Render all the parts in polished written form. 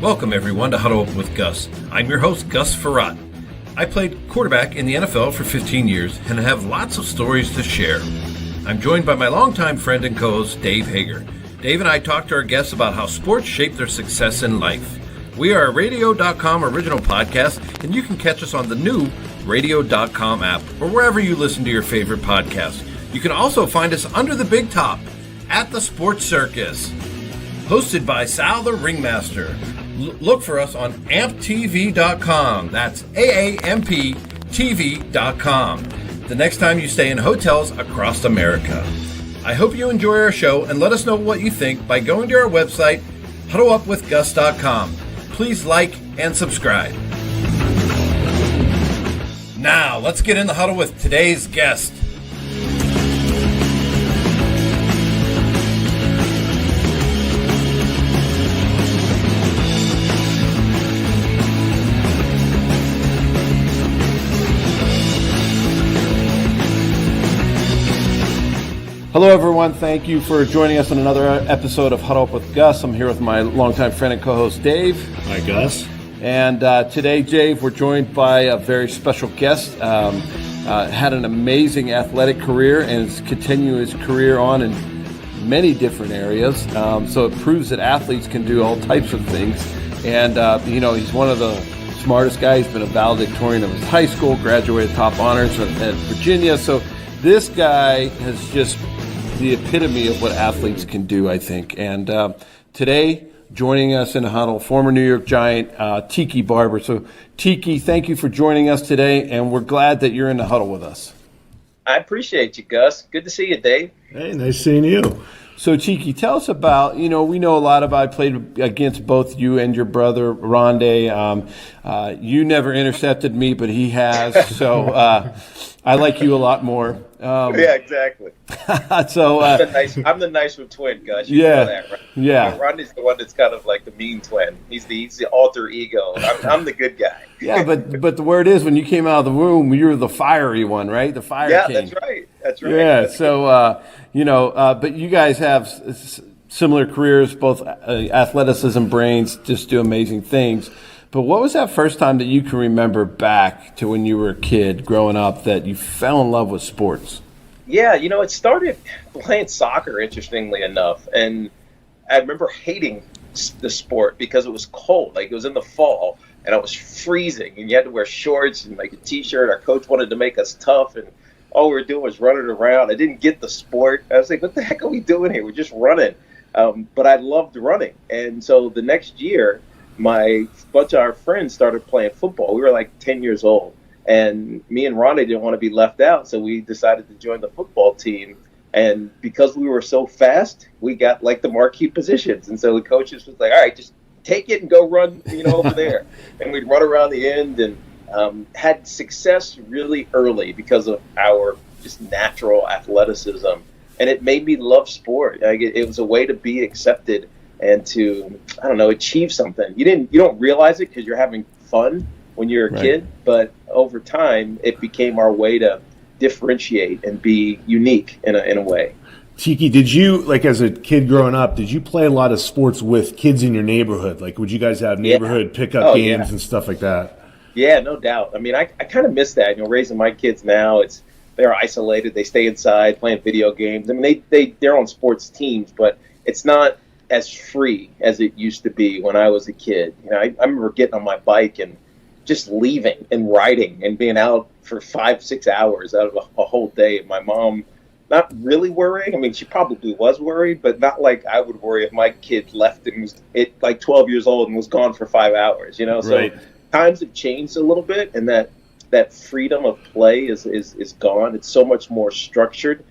Welcome, everyone, to Huddle Up with Gus. I'm your host, Gus Farrat. I played quarterback in the NFL for 15 years and have lots of stories to share. I'm joined by my longtime friend and co-host, Dave Hager. Dave and I talk to our guests about how sports shape their success in life. We are a Radio.com original podcast, and you can catch us on the new Radio.com app or wherever you listen to your favorite podcast. You can also find us under the big top at the Sports Circus, hosted by Sal the Ringmaster. Look for us on amptv.com. That's AAMPTV.com. The next time you stay in hotels across America. I hope you enjoy our show and let us know what you think by going to our website, huddleupwithgus.com. Please like and subscribe. Now, let's get in the huddle with today's guest. Hello, everyone. Thank you for joining us on another episode of Huddle Up with Gus. I'm here with my longtime friend and co-host, Dave. Hi, Gus. And today, Dave, we're joined by a very special guest. Had an amazing athletic career and is continuing his career on in many different areas. So it proves that athletes can do all types of things. And, he's one of the smartest guys. He's been a valedictorian of his high school, graduated top honors at Virginia. So this guy has just the epitome of what athletes can do, I think. And today, joining us in a huddle, former New York Giant, Tiki Barber. So, Tiki, thank you for joining us today, and we're glad that you're in the huddle with us. I appreciate you, Gus. Good to see you, Dave. Hey, nice seeing you. So, Tiki, tell us about, we know a lot about, I played against both you and your brother, Rondé. You never intercepted me, but he has. So, I like you a lot more. Yeah, exactly. So I'm the nicer twin, Gus. You know that, right? Yeah. Rondé's the one that's kind of like the mean twin. He's the alter ego. I'm the good guy. Yeah, but the word is, when you came out of the womb, you were the fiery one, right? The fire king. Yeah, that's right. Yeah. So but you guys have similar careers, both athleticism, brains, just do amazing things. But what was that first time that you can remember back to when you were a kid growing up that you fell in love with sports? Yeah, it started playing soccer, interestingly enough. And I remember hating the sport because it was cold. Like, it was in the fall, and I was freezing. And you had to wear shorts and, like, a T-shirt. Our coach wanted to make us tough, and all we were doing was running around. I didn't get the sport. I was like, what the heck are we doing here? We're just running. But I loved running. And so the next year, my bunch of our friends started playing football. We were like 10 years old, and me and Rondé didn't want to be left out, so we decided to join the football team. And because we were so fast, we got like the marquee positions. And so the coaches was like, all right, just take it and go run, over there. And we'd run around the end and had success really early because of our just natural athleticism. And it made me love sport. It was a way to be accepted and to, achieve something. You don't realize it because you're having fun when you're a kid, but over time it became our way to differentiate and be unique in a way. Tiki, did you, like, as a kid growing up, did you play a lot of sports with kids in your neighborhood? Like, would you guys have neighborhood pickup games and stuff like that? Yeah, no doubt. I mean, I kind of miss that. Raising my kids now, they're isolated. They stay inside playing video games. I mean, they're on sports teams, but it's not as free as it used to be when I was a kid. I remember getting on my bike and just leaving and riding and being out for 5-6 hours out of a whole day. My mom not really worrying. I mean, she probably was worried, but not like I would worry if my kid left and was like 12 years old and was gone for 5 hours, So times have changed a little bit, and that freedom of play is gone. It's so much more structured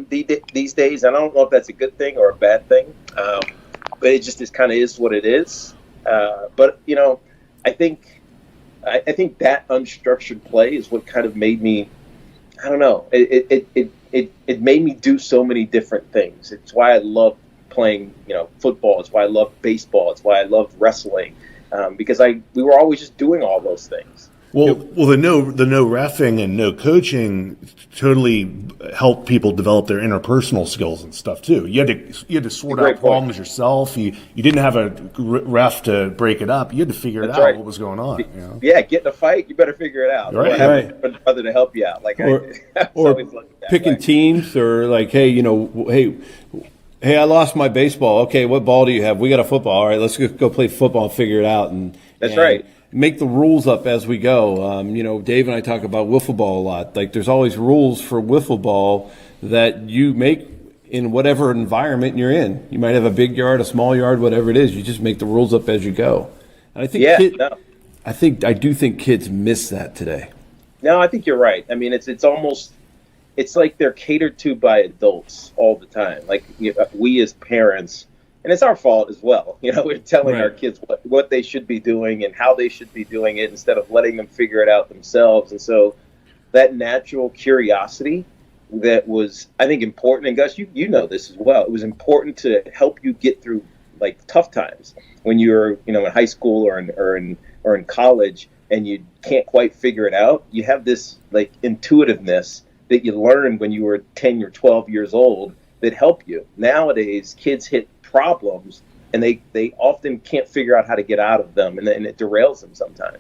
these days. I don't know if that's a good thing or a bad thing, but it just kind of is what it is. But I think that unstructured play is what kind of made me. I don't know. It made me do so many different things. It's why I love playing, football. It's why I love baseball. It's why I love wrestling, because we were always just doing all those things. Well, the no reffing and no coaching totally helped people develop their interpersonal skills and stuff too. You had to sort out problems yourself. You didn't have a ref to break it up. You had to figure it out what was going on. You know? Yeah, get in a fight, you better figure it out. Right. Have a brother to help you out. Like or picking teams, or like, hey, hey, I lost my baseball. Okay, what ball do you have? We got a football. All right, let's go play football and figure it out. And that's right. Make the rules up as we go. Dave and I talk about wiffle ball a lot. Like, there's always rules for wiffle ball that you make in whatever environment you're in. You might have a big yard, a small yard, whatever it is. You just make the rules up as you go. And I think I do think kids miss that today. No, I think you're right. I mean, it's like they're catered to by adults all the time. Like, we as parents, and it's our fault as well. We're telling our kids what they should be doing and how they should be doing it instead of letting them figure it out themselves. And so that natural curiosity that was, I think, important. And Gus, you know this as well. It was important to help you get through like tough times when you're, in high school or in college, and you can't quite figure it out. You have this like intuitiveness that you learned when you were 10 or 12 years old that help you. Nowadays, kids hit problems and they often can't figure out how to get out of them, and it derails them sometimes.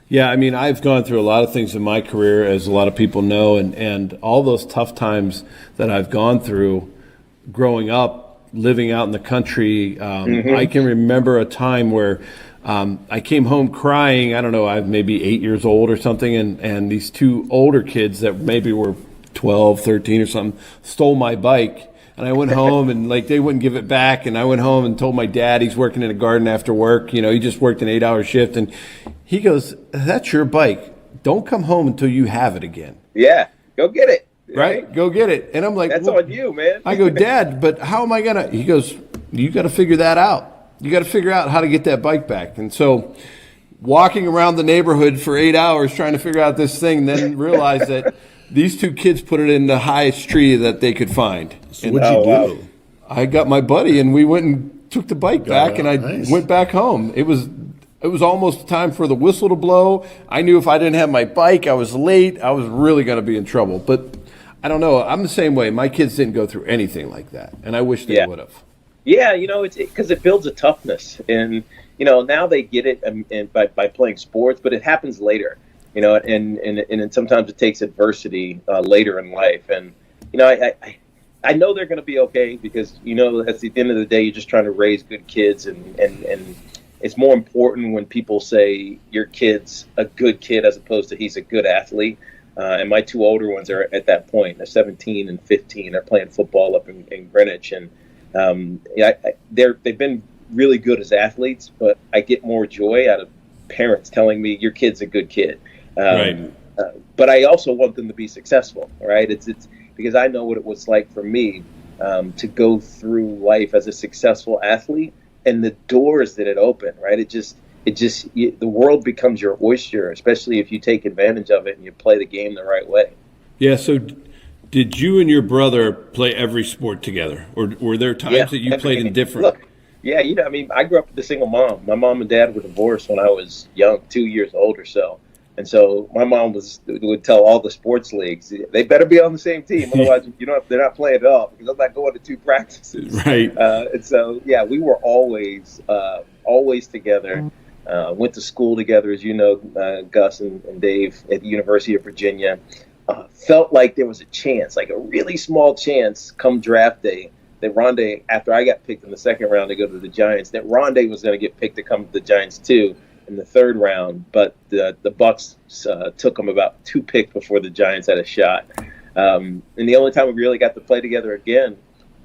Yeah, I mean, I've gone through a lot of things in my career, as a lot of people know, and all those tough times that I've gone through growing up, living out in the country. I can remember a time where I came home crying. I don't know, I was maybe 8 years old or something, and these two older kids that maybe were 12, 13 or something stole my bike. And I went home and like they wouldn't give it back. And I went home and told my dad, he's working in a garden after work. He just worked an 8-hour shift. And he goes, "That's your bike. Don't come home until you have it again." Yeah, go get it. Right? Go get it. And I'm like, that's on you, man. I go, "Dad, but how am I going to?" He goes, "You got to figure that out. You got to figure out how to get that bike back." And so walking around the neighborhood for 8 hours trying to figure out this thing, then realized that these two kids put it in the highest tree that they could find. So what'd you do? Wow. I got my buddy, and we went and took the bike back, and I went back home. It was almost time for the whistle to blow. I knew if I didn't have my bike, I was late. I was really going to be in trouble. But I don't know. I'm the same way. My kids didn't go through anything like that, and I wish they would have. Yeah, it's because it builds a toughness, and now they get it and by playing sports, but it happens later. And sometimes it takes adversity later in life. And, I know they're going to be okay because, at the end of the day, you're just trying to raise good kids. And it's more important when people say your kid's a good kid as opposed to he's a good athlete. And my two older ones are at that point. They're 17 and 15. They're playing football up in Greenwich. And they've been really good as athletes, but I get more joy out of parents telling me your kid's a good kid. But I also want them to be successful, right? It's because I know what it was like for me to go through life as a successful athlete and the doors that it opened, right? The world becomes your oyster, especially if you take advantage of it and you play the game the right way. Yeah. So did you and your brother play every sport together, or were there times that you played in different? Look, yeah, I grew up with a single mom. My mom and dad were divorced when I was young, 2 years old or so. And so my mom would tell all the sports leagues, they better be on the same team. Otherwise, they're not playing at all because I'm not going to 2 practices. Right. And so, we were always together. Went to school together, as you know, Gus and Dave at the University of Virginia. Felt like there was a chance, like a really small chance come draft day, that Rondé, after I got picked in the second round to go to the Giants, that Rondé was going to get picked to come to the Giants too in the third round, but the Bucks took him about 2 picks before the Giants had a shot. And the only time we really got to play together again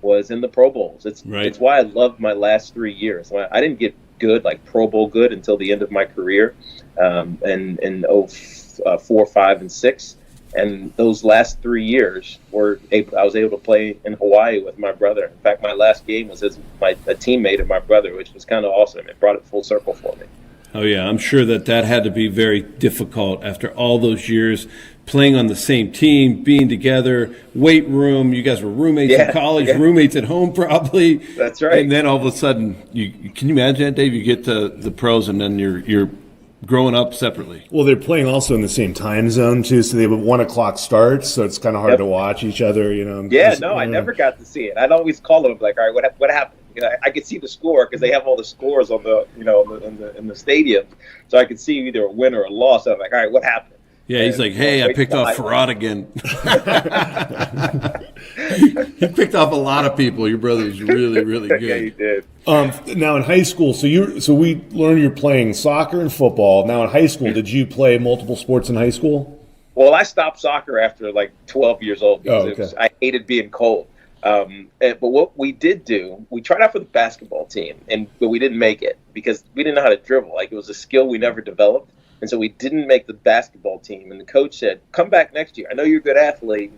was in the Pro Bowls. It's why I loved my last 3 years. I didn't get good, like Pro Bowl good, until the end of my career, in 04, 5, and 6. And those last 3 years I was able to play in Hawaii with my brother. In fact, my last game was as a teammate of my brother, which was kind of awesome. It brought it full circle for me. Oh, yeah. I'm sure that had to be very difficult after all those years playing on the same team, being together, weight room. You guys were roommates in college, roommates at home probably. That's right. And then all of a sudden, can you imagine that, Dave? You get to the pros and then you're growing up separately. Well, they're playing also in the same time zone too, so they have a 1 o'clock starts, so it's kind of hard to watch each other. Yeah, no, I never got to see it. I'd always call them like, all right, what happened? I could see the score because they have all the scores on the in the stadium, so I could see either a win or a loss. I'm like, all right, what happened? Yeah, he's like, hey, I picked off Farad again. He picked off a lot of people. Your brother was really, really good. Yeah, he did. Now in high school, so we learned you're playing soccer and football. Now in high school, did you play multiple sports in high school? Well, I stopped soccer after like 12 years old because I hated being cold. But what we did do, we tried out for the basketball team, but we didn't make it because we didn't know how to dribble. Like, it was a skill we never developed. And so we didn't make the basketball team. And the coach said, come back next year. I know you're a good athlete.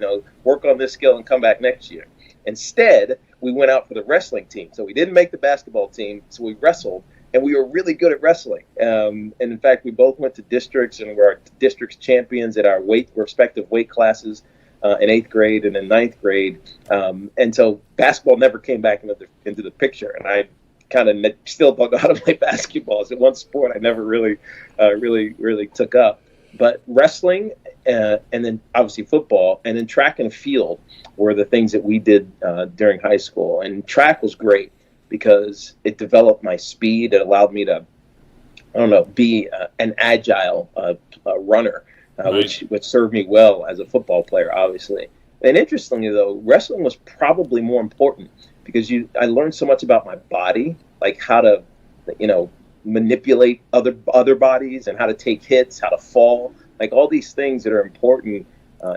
Work on this skill and come back next year. Instead, we went out for the wrestling team. So we didn't make the basketball team. So we wrestled. And we were really good at wrestling. And in fact, we both went to districts and were districts champions at our respective weight classes in 8th grade and in 9th grade. And so basketball never came back into the picture. And I kind of still don't know how to play basketball. It's one sport I never really took up. But wrestling and then obviously football and then track and field were the things that we did during high school. And track was great because it developed my speed. It allowed me to, be an agile runner, which served me well as a football player, obviously. And interestingly, though, wrestling was probably more important because I learned so much about my body, like how to, manipulate other bodies and how to take hits, how to fall, like all these things that are important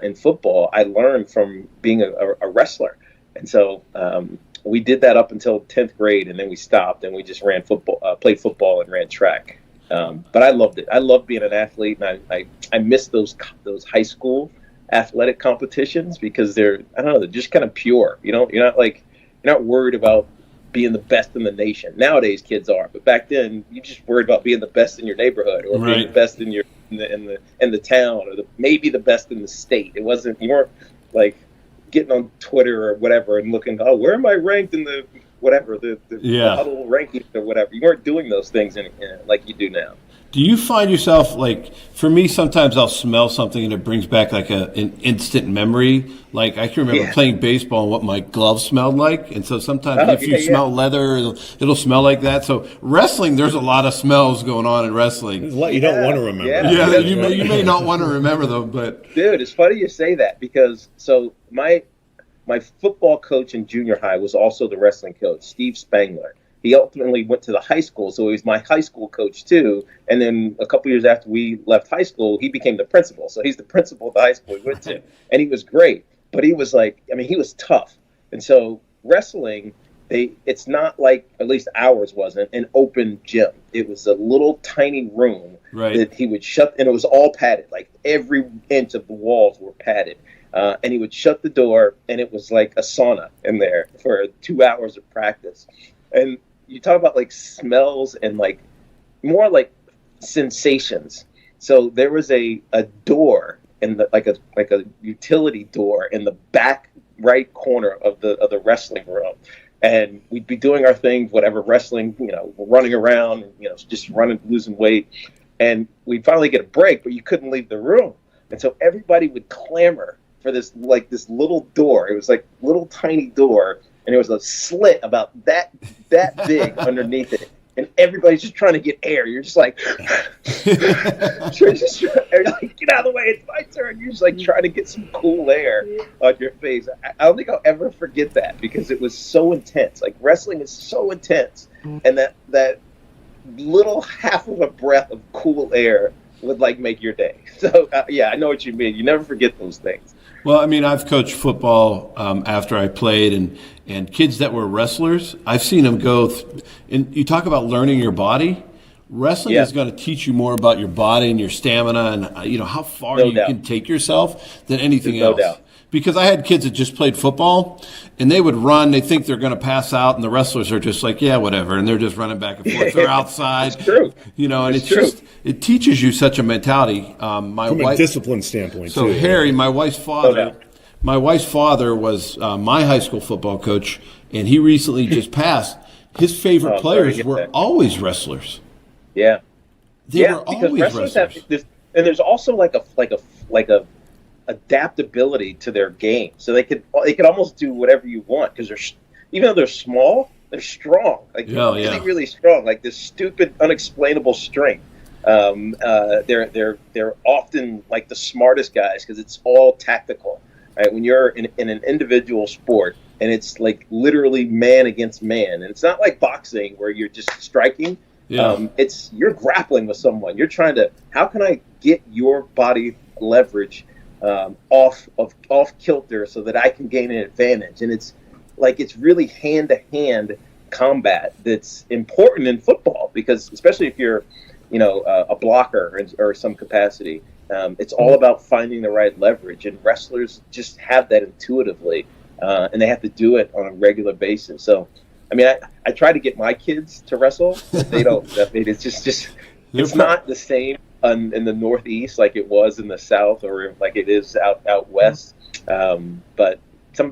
in football. I learned from being a wrestler, and so we did that up until 10th grade, and then we stopped and we just ran football, played football, and ran track. But I loved it. I loved being an athlete, and I miss those high school athletic competitions because they're just kind of pure. You're not worried about being the best in the nation. Nowadays, kids are, but back then, you just worried about being the best in your neighborhood or being the best in the town or maybe the best in the state. You weren't like getting on Twitter or whatever and looking, where am I ranked in the huddle rankings or whatever. You weren't doing those things like you do now. Do you find yourself, like, for me, sometimes I'll smell something and it brings back like an instant memory. Like, I can remember playing baseball and what my gloves smelled like. And so sometimes if you smell leather, it'll smell like that. So wrestling, there's a lot of smells going on in wrestling. There's a lot you don't want to remember. Yeah, you may not want to remember them, but. Dude, it's funny you say that because my football coach in junior high was also the wrestling coach, Steve Spangler. He ultimately went to the high school, so he was my high school coach too. And then a couple years after we left high school, he became the principal. So he's the principal of the high school we went to. And he was great. But he was he was tough. And so wrestling, it's not like, at least ours wasn't, an open gym. It was a little tiny room that he would shut, and it was all padded. Like every inch of the walls were padded. And he would shut the door, and it was like a sauna in there for 2 hours of practice. And you talk about like smells and like more like sensations. So there was a door in the like a utility door in the back right corner of the wrestling room, and we'd be doing our thing, whatever wrestling, running around, just running, losing weight, and we'd finally get a break, but you couldn't leave the room, and so everybody would clamor for this little door. It was like little tiny door. And there was a slit about that big underneath it. And everybody's just trying to get air. You're just like, get out of the way, it's my turn. You're just like trying to get some cool air on your face. I don't think I'll ever forget that because it was so intense. Like wrestling is so intense. And that little half of a breath of cool air would make your day. So I know what you mean. You never forget those things. Well, I mean, I've coached football after I played, and kids that were wrestlers, I've seen them go. And you talk about learning your body. Wrestling is going to teach you more about your body and your stamina, and how far you can take yourself than anything else. Doubt. Because I had kids that just played football, and they would run. They think they're going to pass out, and the wrestlers are just like, yeah, whatever, and they're just running back and forth. They're outside. It's true. And it's true. It teaches you such a mentality. From a discipline standpoint, so too. Harry, my wife's father, was my high school football coach, and he recently just passed. His favorite players were always wrestlers. Yeah. They were always wrestlers wrestlers. have this, and there's also like a adaptability to their game, so they could almost do whatever you want because even though they're small, they're strong, like really strong, like this stupid, unexplainable strength. They're often like the smartest guys because it's all tactical, right? When you're in an individual sport and it's like literally man against man, and it's not like boxing where you're just striking. It's you're grappling with someone. You're trying to, how can I get your body leverage off kilter so that I can gain an advantage? And it's really hand to hand combat that's important in football because especially if you're a blocker or some capacity, it's all about finding the right leverage, and wrestlers just have that intuitively, and they have to do it on a regular basis. So I mean, I try to get my kids to wrestle. They don't. I mean, it's just it's not the same in the Northeast like it was in the South or like it is out west. But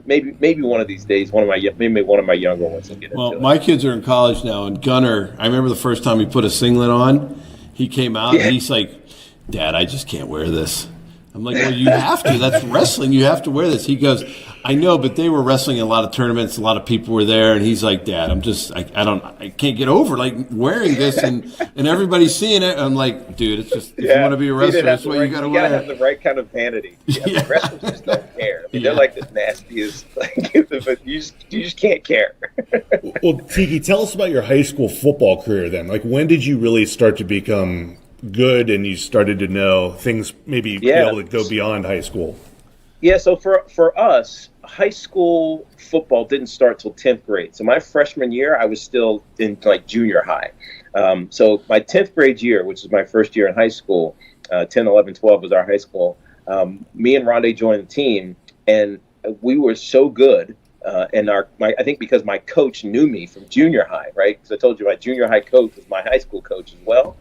maybe one of these days, one of my younger ones will get into it. Well, my kids are in college now, and Gunnar, I remember the first time he put a singlet on, he came out and he's like, "Dad, I just can't wear this." I'm like, "Well, you have to. That's wrestling. You have to wear this." He goes, "I know, but they were wrestling in a lot of tournaments. A lot of people were there." And he's like, "Dad, I can't get over like wearing this and everybody's seeing it." I'm like, "Dude, it's just, if you want to be a wrestler, that's what you got to wear." You got to have the right kind of vanity. Wrestlers just don't care. I mean, they're like the nastiest, but you just can't care. Well, Tiki, tell us about your high school football career then. Like, when did you really start to become good and you started to know things maybe be able to go beyond high school? Yeah, so for us, high school football didn't start till 10th grade. So my freshman year, I was still in like junior high. So my 10th grade year, which is my first year in high school, 10, 11, 12 was our high school, me and Rondé joined the team, and we were so good. And I think because my coach knew me from junior high, right? Because I told you my junior high coach was my high school coach as well.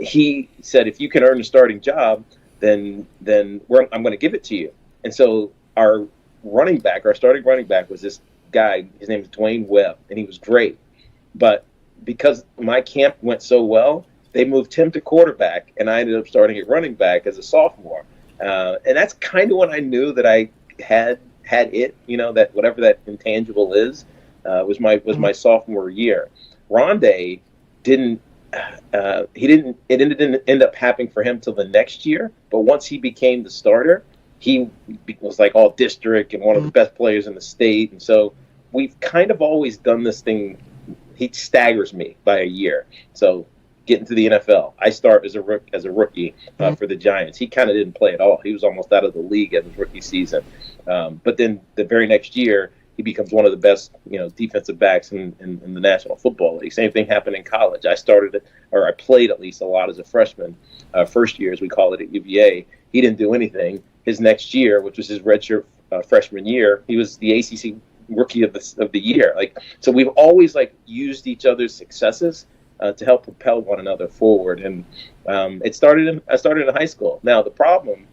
He said, if you can earn a starting job, then I'm going to give it to you. And so our starting running back was this guy. His name is Dwayne Webb, and he was great. But because my camp went so well, they moved him to quarterback, and I ended up starting at running back as a sophomore. And that's kind of when I knew that I had it, that whatever that intangible is, was my sophomore year. Rondé didn't end up happening for him till the next year. But once he became the starter, he was like all district and one of the best players in the state. And so we've kind of always done this thing. He staggers me by a year. So getting to the NFL, I start as a rookie for the Giants. He kind of didn't play at all. He was almost out of the league at his rookie season. But then the very next year, he becomes one of the best, defensive backs in the National Football League. Same thing happened in college. I played at least a lot as a freshman. First year, as we call it at UVA, he didn't do anything. His next year, which was his redshirt freshman year, he was the ACC Rookie of the Year. So we've always used each other's successes to help propel one another forward. And I started in high school. Now the problem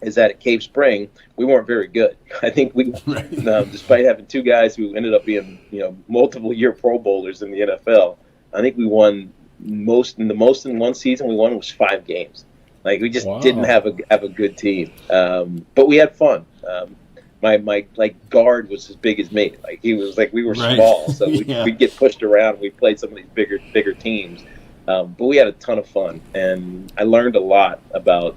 is that at Cave Spring, we weren't very good. I think we, despite having two guys who ended up being, multiple year Pro Bowlers in the NFL, I think we won most in one season we won was 5 games. We just didn't have a good team. But we had fun. My guard was as big as me. He was we were small, so we'd get pushed around. We played some of these bigger teams. But we had a ton of fun, and I learned a lot about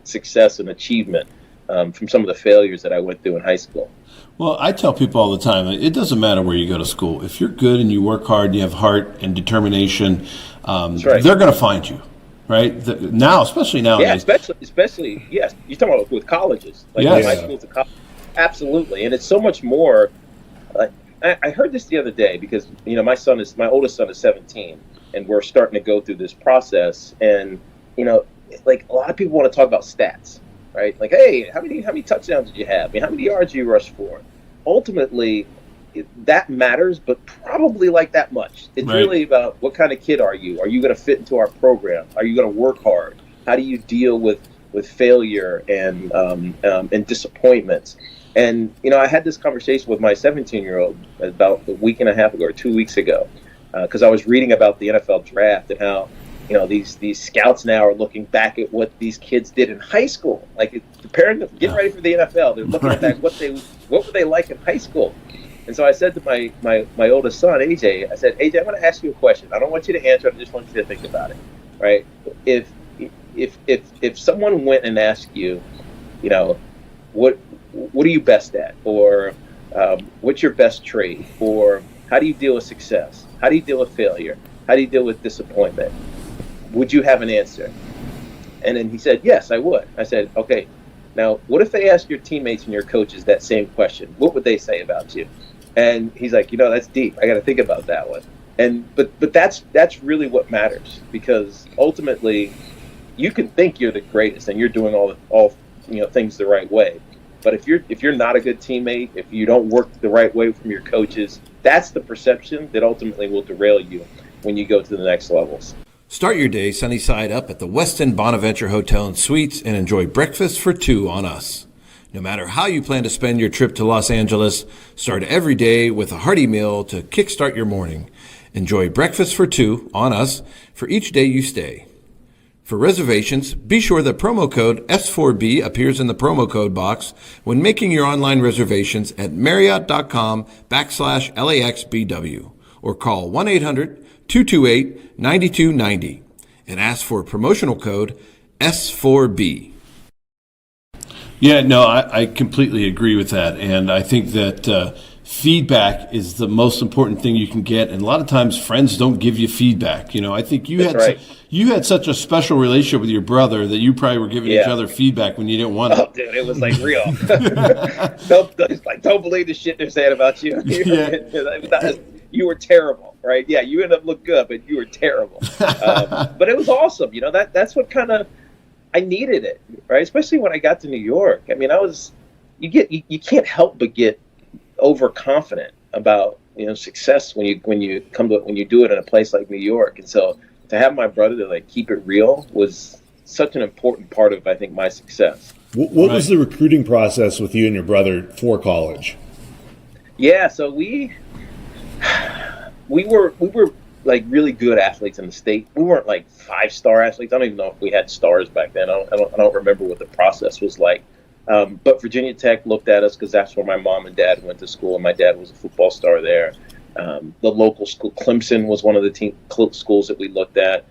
success and achievement from some of the failures that I went through in high school. Well, I tell people all the time, it doesn't matter where you go to school. If you're good and you work hard and you have heart and determination, they're going to find you, right? Now, especially nowadays. Yeah, especially yes. You're talking about with colleges, high schools and college. Absolutely, and it's so much more. I heard this the other day because my oldest son is 17, and we're starting to go through this process, and a lot of people want to talk about stats, right? Hey, how many touchdowns did you have? How many yards did you rush for? Ultimately, that matters, but probably that much. It's really about what kind of kid are you? Are you going to fit into our program? Are you going to work hard? How do you deal with failure and disappointments? And I had this conversation with my 17-year-old about a week and a half ago or 2 weeks ago, because I was reading about the NFL draft and how these scouts now are looking back at what these kids did in high school, like preparing them, getting ready for the NFL. They're looking at that, what were they like in high school. And so I said to my oldest son, AJ, I said, AJ, I'm going to ask you a question. I don't want you to answer it. I just want you to think about it, right? If someone went and asked you, what are you best at, or what's your best trait, or how do you deal with success? How do you deal with failure? How do you deal with disappointment? Would you have an answer? And then he said, yes, I would. I said, okay, now what if they ask your teammates and your coaches that same question? What would they say about you? And he's like, that's deep. I got to think about that one. And but that's really what matters, because ultimately you can think you're the greatest and you're doing all things the right way. But if you're not a good teammate, if you don't work the right way from your coaches, that's the perception that ultimately will derail you when you go to the next levels. Start your day sunny side up at the Westin Bonaventure Hotel and Suites and enjoy breakfast for two on us. No matter how you plan to spend your trip to Los Angeles, start every day with a hearty meal to kickstart your morning. Enjoy breakfast for two on us for each day you stay. For reservations, be sure the promo code S4B appears in the promo code box when making your online reservations at Marriott.com/LAXBW or call 1-800-228-9290 and ask for promotional code S4B. Yeah, no, I completely agree with that. And I think that feedback is the most important thing you can get. And a lot of times friends don't give you feedback. I think you had such a special relationship with your brother that you probably were giving each other feedback when you didn't want it. Oh, dude, it was like real. don't believe the shit they're saying about you. You were terrible, right? Yeah, you ended up looking good, but you were terrible. But it was awesome. That's what kind of, I needed it, right? Especially when I got to New York. I mean, you can't help but get overconfident about success when you do it in a place like New York. And so to have my brother to keep it real was such an important part of, I think, my success. What was the recruiting process with you and your brother for college? Yeah, so we were really good athletes in the state. We weren't 5-star athletes. I don't even know if we had stars back then. I don't remember what the process was like. But Virginia Tech looked at us because that's where my mom and dad went to school, and my dad was a football star there. The local school, Clemson, was one of the schools that we looked at.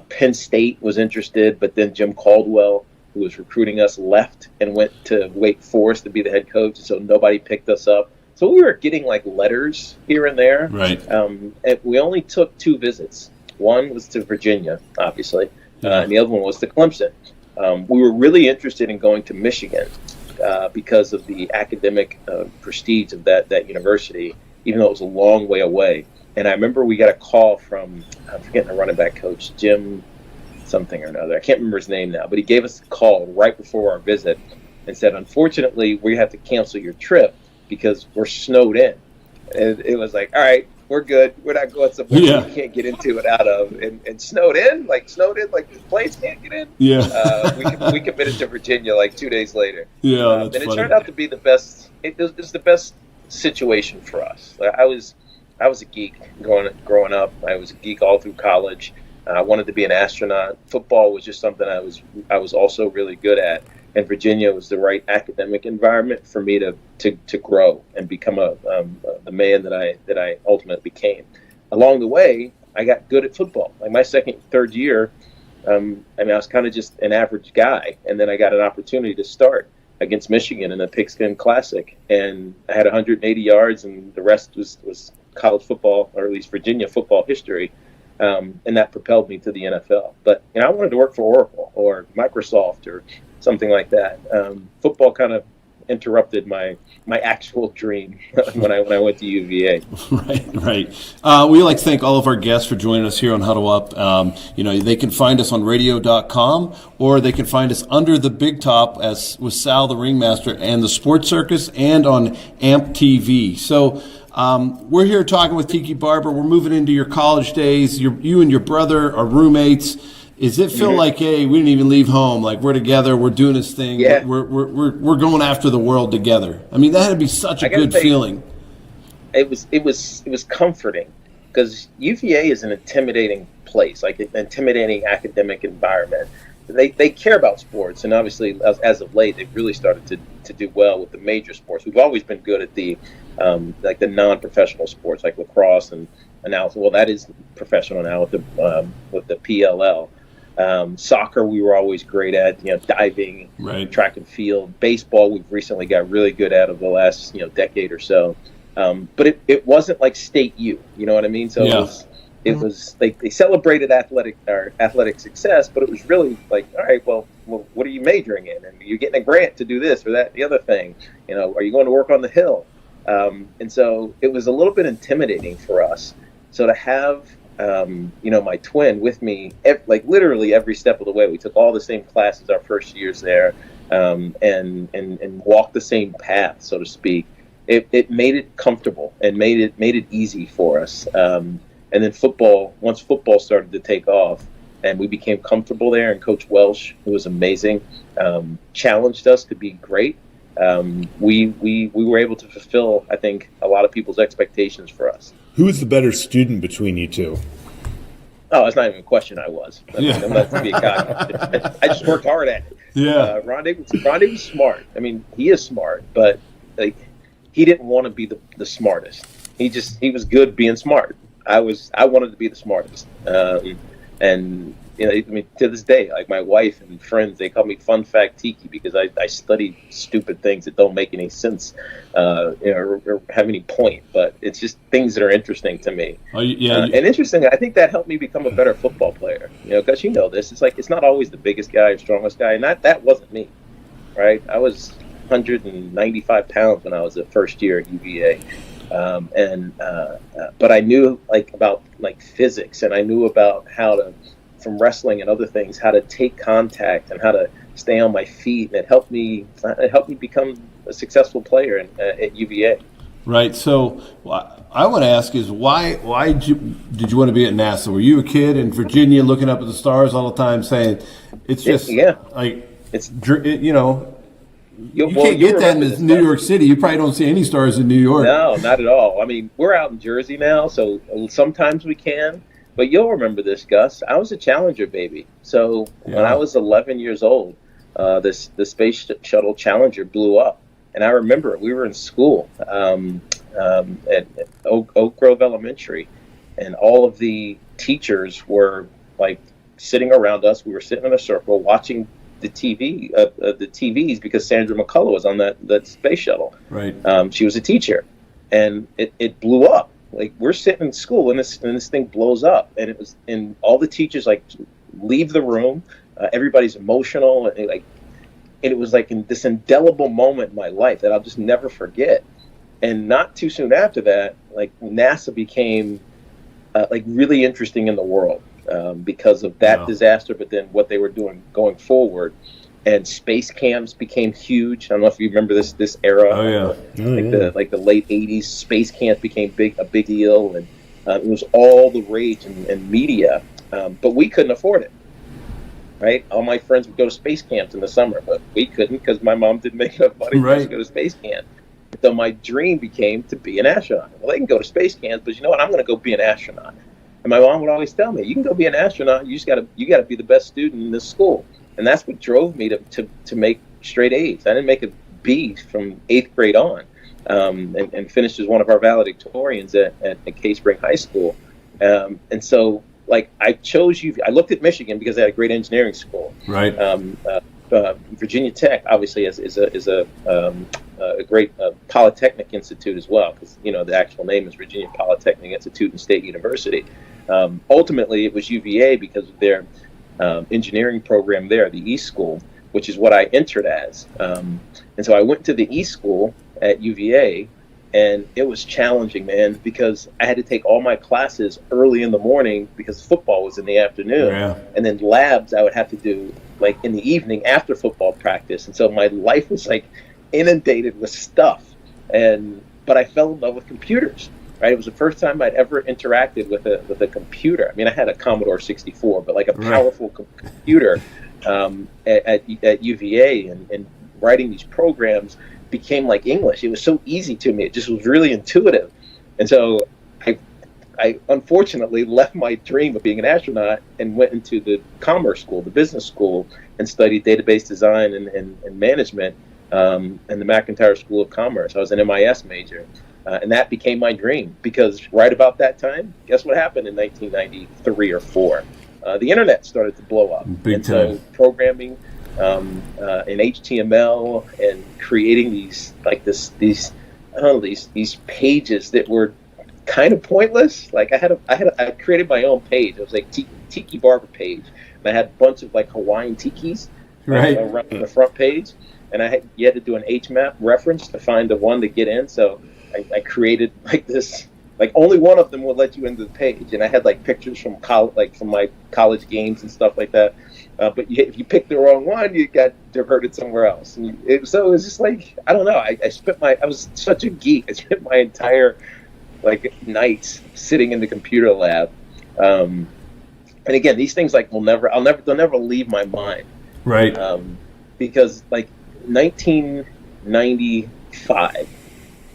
Penn State was interested, but then Jim Caldwell, who was recruiting us, left and went to Wake Forest to be the head coach, so nobody picked us up. So we were getting letters here and there. Right. And we only took 2 visits. One was to Virginia, obviously, and the other one was to Clemson. We were really interested in going to Michigan because of the academic prestige of that university, even though it was a long way away. And I remember we got a call from, I'm forgetting the running back coach, Jim something or another. I can't remember his name now, but he gave us a call right before our visit and said, unfortunately, we have to cancel your trip because we're snowed in. And it was all right, we're good. We're not going somewhere we can't get into it out of. And snowed in, the planes can't get in. Yeah. We committed to Virginia 2 days later. Yeah, and it turned out to be the best. It was the best situation for us. I was a geek growing up. I was a geek all through college. I wanted to be an astronaut. Football was just something I was also really good at. And Virginia was the right academic environment for me to grow and become the man that I ultimately became. Along the way, I got good at football. My second, third year, I was kind of just an average guy, and then I got an opportunity to start against Michigan in the Pigskin Classic, and I had 180 yards, and the rest was college football, or at least Virginia football history. And that propelled me to the NFL. But I wanted to work for Oracle or Microsoft or something like that. Football kind of interrupted my actual dream when I went to UVA. Right. We like to thank all of our guests for joining us here on Huddle Up. They can find us on radio.com, or they can find us under the big top as with Sal the Ringmaster and the Sports Circus, and on AMP TV. So we're here talking with Tiki Barber. We're moving into your college days. You and your brother are roommates. Does it feel like, hey, we didn't even leave home? We're together, we're doing this thing, we're going after the world together. I mean, that had to be such a good feeling. It was comforting because UVA is an intimidating place, like an intimidating academic environment. They care about sports, and obviously, as of late, they've really started to do well with the major sports. We've always been good at the like the non-professional sports, like lacrosse and analysis. Well, that is professional now with the PLL. Soccer, we were always great at, diving, right. Track and field. Baseball, we've recently got really good at over the last, decade or so. But it wasn't like state U, you know what I mean? So it was they celebrated athletic success, but it was really like, all right, well, what are you majoring in? And you're getting a grant to do this or that, the other thing. Are you going to work on the Hill? And so it was a little bit intimidating for us. So to have my twin with me, like literally every step of the way. We took all the same classes our first years there, and walked the same path, so to speak. It made it comfortable and made it easy for us. And then once football started to take off, and we became comfortable there, and Coach Welsh, who was amazing, challenged us to be great. We were able to fulfill, I think, a lot of people's expectations for us. Who was the better student between you two? Oh, it's not even a question. I'm not to be a cocky. I just worked hard at it. Yeah. Rondé was smart. I mean, he is smart, but like he didn't want to be the smartest. He was good being smart. I wanted to be the smartest. And to this day, like my wife and friends, they call me Fun Fact Tiki because I study stupid things that don't make any sense, or have any point. But it's just things that are interesting to me. Oh, yeah. And interesting, I think that helped me become a better football player. Because this, it's like it's not always the biggest guy or strongest guy, and that wasn't me, right? I was 195 pounds when I was the first year at UVA. But I knew about physics, and I knew about from wrestling and other things, how to take contact and how to stay on my feet, and it helped me become a successful player at UVA. Right. So I want to ask is why did you want to be at NASA? Were you a kid in Virginia looking up at the stars all the time, saying it's just you can't get that in New York City. You probably don't see any stars in New York. No, not at all. I mean, we're out in Jersey now, so sometimes we can. But you'll remember this, Gus. I was a Challenger baby. So when I was 11 years old, the Space Shuttle Challenger blew up. And I remember we were in school at Oak Grove Elementary, and all of the teachers were sitting around us. We were sitting in a circle watching the TVs because Sandra McCullough was on that space shuttle. Right. She was a teacher, and it blew up. We're sitting in school and this thing blows up, and all the teachers leave the room. Everybody's emotional, and it was in this indelible moment in my life that I'll just never forget. And not too soon after that, NASA became really interesting in the world because of that disaster, but then what they were doing going forward. And space camps became huge. I don't know if you remember this era. Oh yeah. The late '80s, space camps became a big deal, and it was all the rage in media. But we couldn't afford it, right? All my friends would go to space camps in the summer, but we couldn't because my mom didn't make enough money for us to go to space camp. So my dream became to be an astronaut. Well, they can go to space camps, but you know what? I'm going to go be an astronaut. And my mom would always tell me, "You can go be an astronaut. You got to be the best student in this school." And that's what drove me to make straight A's. I didn't make a B from 8th grade on, and finished as one of our valedictorians at Case Spring High School. And so, I chose UVA. I looked at Michigan because they had a great engineering school. Right. Virginia Tech obviously is a great polytechnic institute as well, because the actual name is Virginia Polytechnic Institute and State University. Ultimately, it was UVA because of their engineering program there, the E School, which is what I entered as. And so I went to the E School at UVA, and it was challenging, man, because I had to take all my classes early in the morning because football was in the afternoon. Yeah. And then labs I would have to do in the evening after football practice. And so my life was inundated with stuff. But I fell in love with computers. Right? It was the first time I'd ever interacted with a computer. I mean, I had a Commodore 64, but a powerful computer at UVA, and writing these programs became like English. It was so easy to me. It just was really intuitive. And so I unfortunately left my dream of being an astronaut and went into the commerce school, the business school, and studied database design and management in the McIntyre School of Commerce. I was an MIS major. And that became my dream, because right about that time, guess what happened in 1993 or 4? The internet started to blow up. Big time. So programming in HTML and creating these pages that were kind of pointless. Like I created my own page. It was like Tiki Barber page, and I had a bunch of like Hawaiian tikis around the front page, and you had to do an HMAP reference to find the one to get in. So I created like this, like only one of them would let you into the page, and I had like pictures from from my college games and stuff like that. But if you picked the wrong one, you got diverted somewhere else. And so it was just like, I don't know. I was such a geek. I spent my entire like nights sitting in the computer lab. And again, these things like they'll never leave my mind. Right. Because like 1995.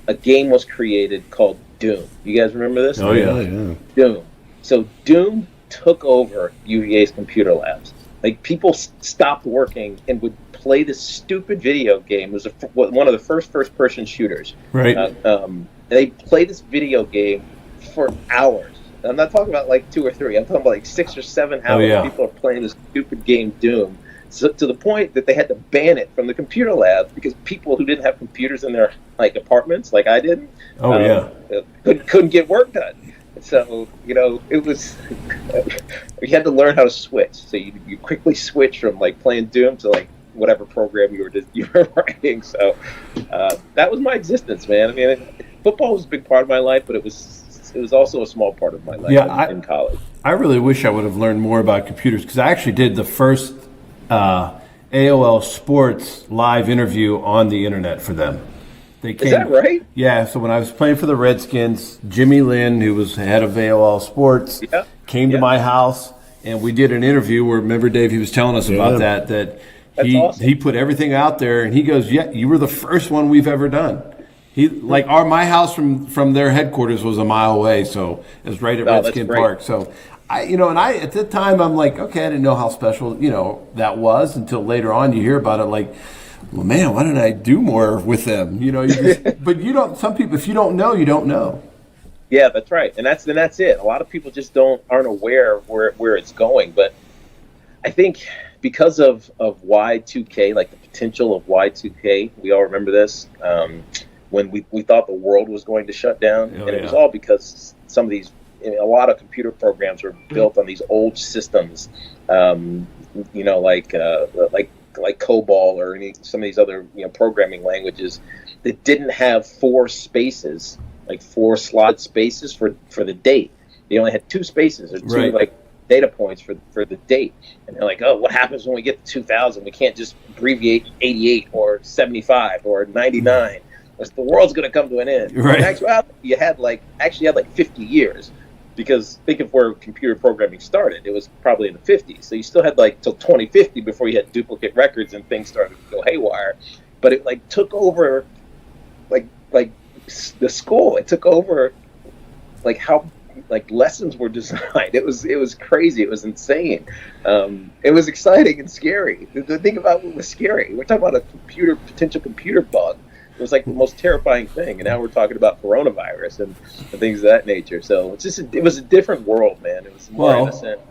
A game was created called Doom. You guys remember this? Oh, yeah. Doom. So Doom took over UVA's computer labs. Like, people stopped working and would play this stupid video game. It was one of the first-person shooters. Right. They played this video game for hours. I'm not talking about like 2 or 3. I'm talking about like 6 or 7 hours. Oh, yeah. People are playing this stupid game Doom. So, to the point that they had to ban it from the computer labs because people who didn't have computers in their like apartments, like I didn't, couldn't get work done. So it was you had to learn how to switch. So you quickly switch from like playing Doom to like whatever program you were writing. So that was my existence, man. I mean, football was a big part of my life, but it was also a small part of my life in college. I really wish I would have learned more about computers, because I actually did the first AOL Sports live interview on the internet for them. Is that right? Yeah, so when I was playing for the Redskins, Jimmy Lynn, who was head of AOL Sports, came to my house, and we did an interview where, remember, Dave, he was telling us about that he put everything out there, and he goes, yeah, you were the first one we've ever done. My house from their headquarters was a mile away, so it was right at Redskin Park. So I at the time I'm like, okay, I didn't know how special that was until later on you hear about it. Like, well, man, why didn't I do more with them? But you don't. Some people, if you don't know, you don't know. Yeah, that's right, and that's it. A lot of people just aren't aware of where it's going. But I think because of Y2K, like the potential of Y2K, we all remember this. When we thought the world was going to shut down, it was all because some of these. A lot of computer programs were built on these old systems, like COBOL or some of these other programming languages that didn't have 4 spaces, like 4 slot spaces for the date. They only had 2 spaces or 2 like data points for the date. And they're like, oh, what happens when we get to 2000? We can't just abbreviate 88 or 75 or 99. The world's going to come to an end. Right. In actuality, you had like 50 years. Because think of where computer programming started. It was probably in the 50s. So you still had like till 2050 before you had duplicate records and things started to go haywire. But it like took over like the school. It took over like how like lessons were designed. It was crazy. It was insane. It was exciting and scary. The thing about what was scary, we're talking about a potential computer bug. It was like the most terrifying thing, and now we're talking about coronavirus and things of that nature. So it was a different world, man. It was more innocent,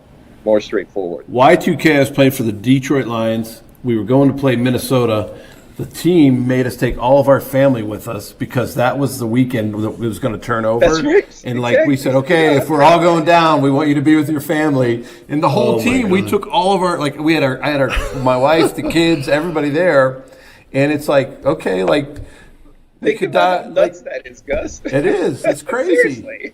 more straightforward. Y2K, I was playing for the Detroit Lions. We were going to play Minnesota. The team made us take all of our family with us because that was the weekend that it was going to turn over. That's right. And we said, okay, if we're all going down, we want you to be with your family. And the whole team, we took all of our I had my wife, the kids, everybody there, and it's like, okay, like. They could die. Nuts that is, Gus. It is. It's crazy. Seriously.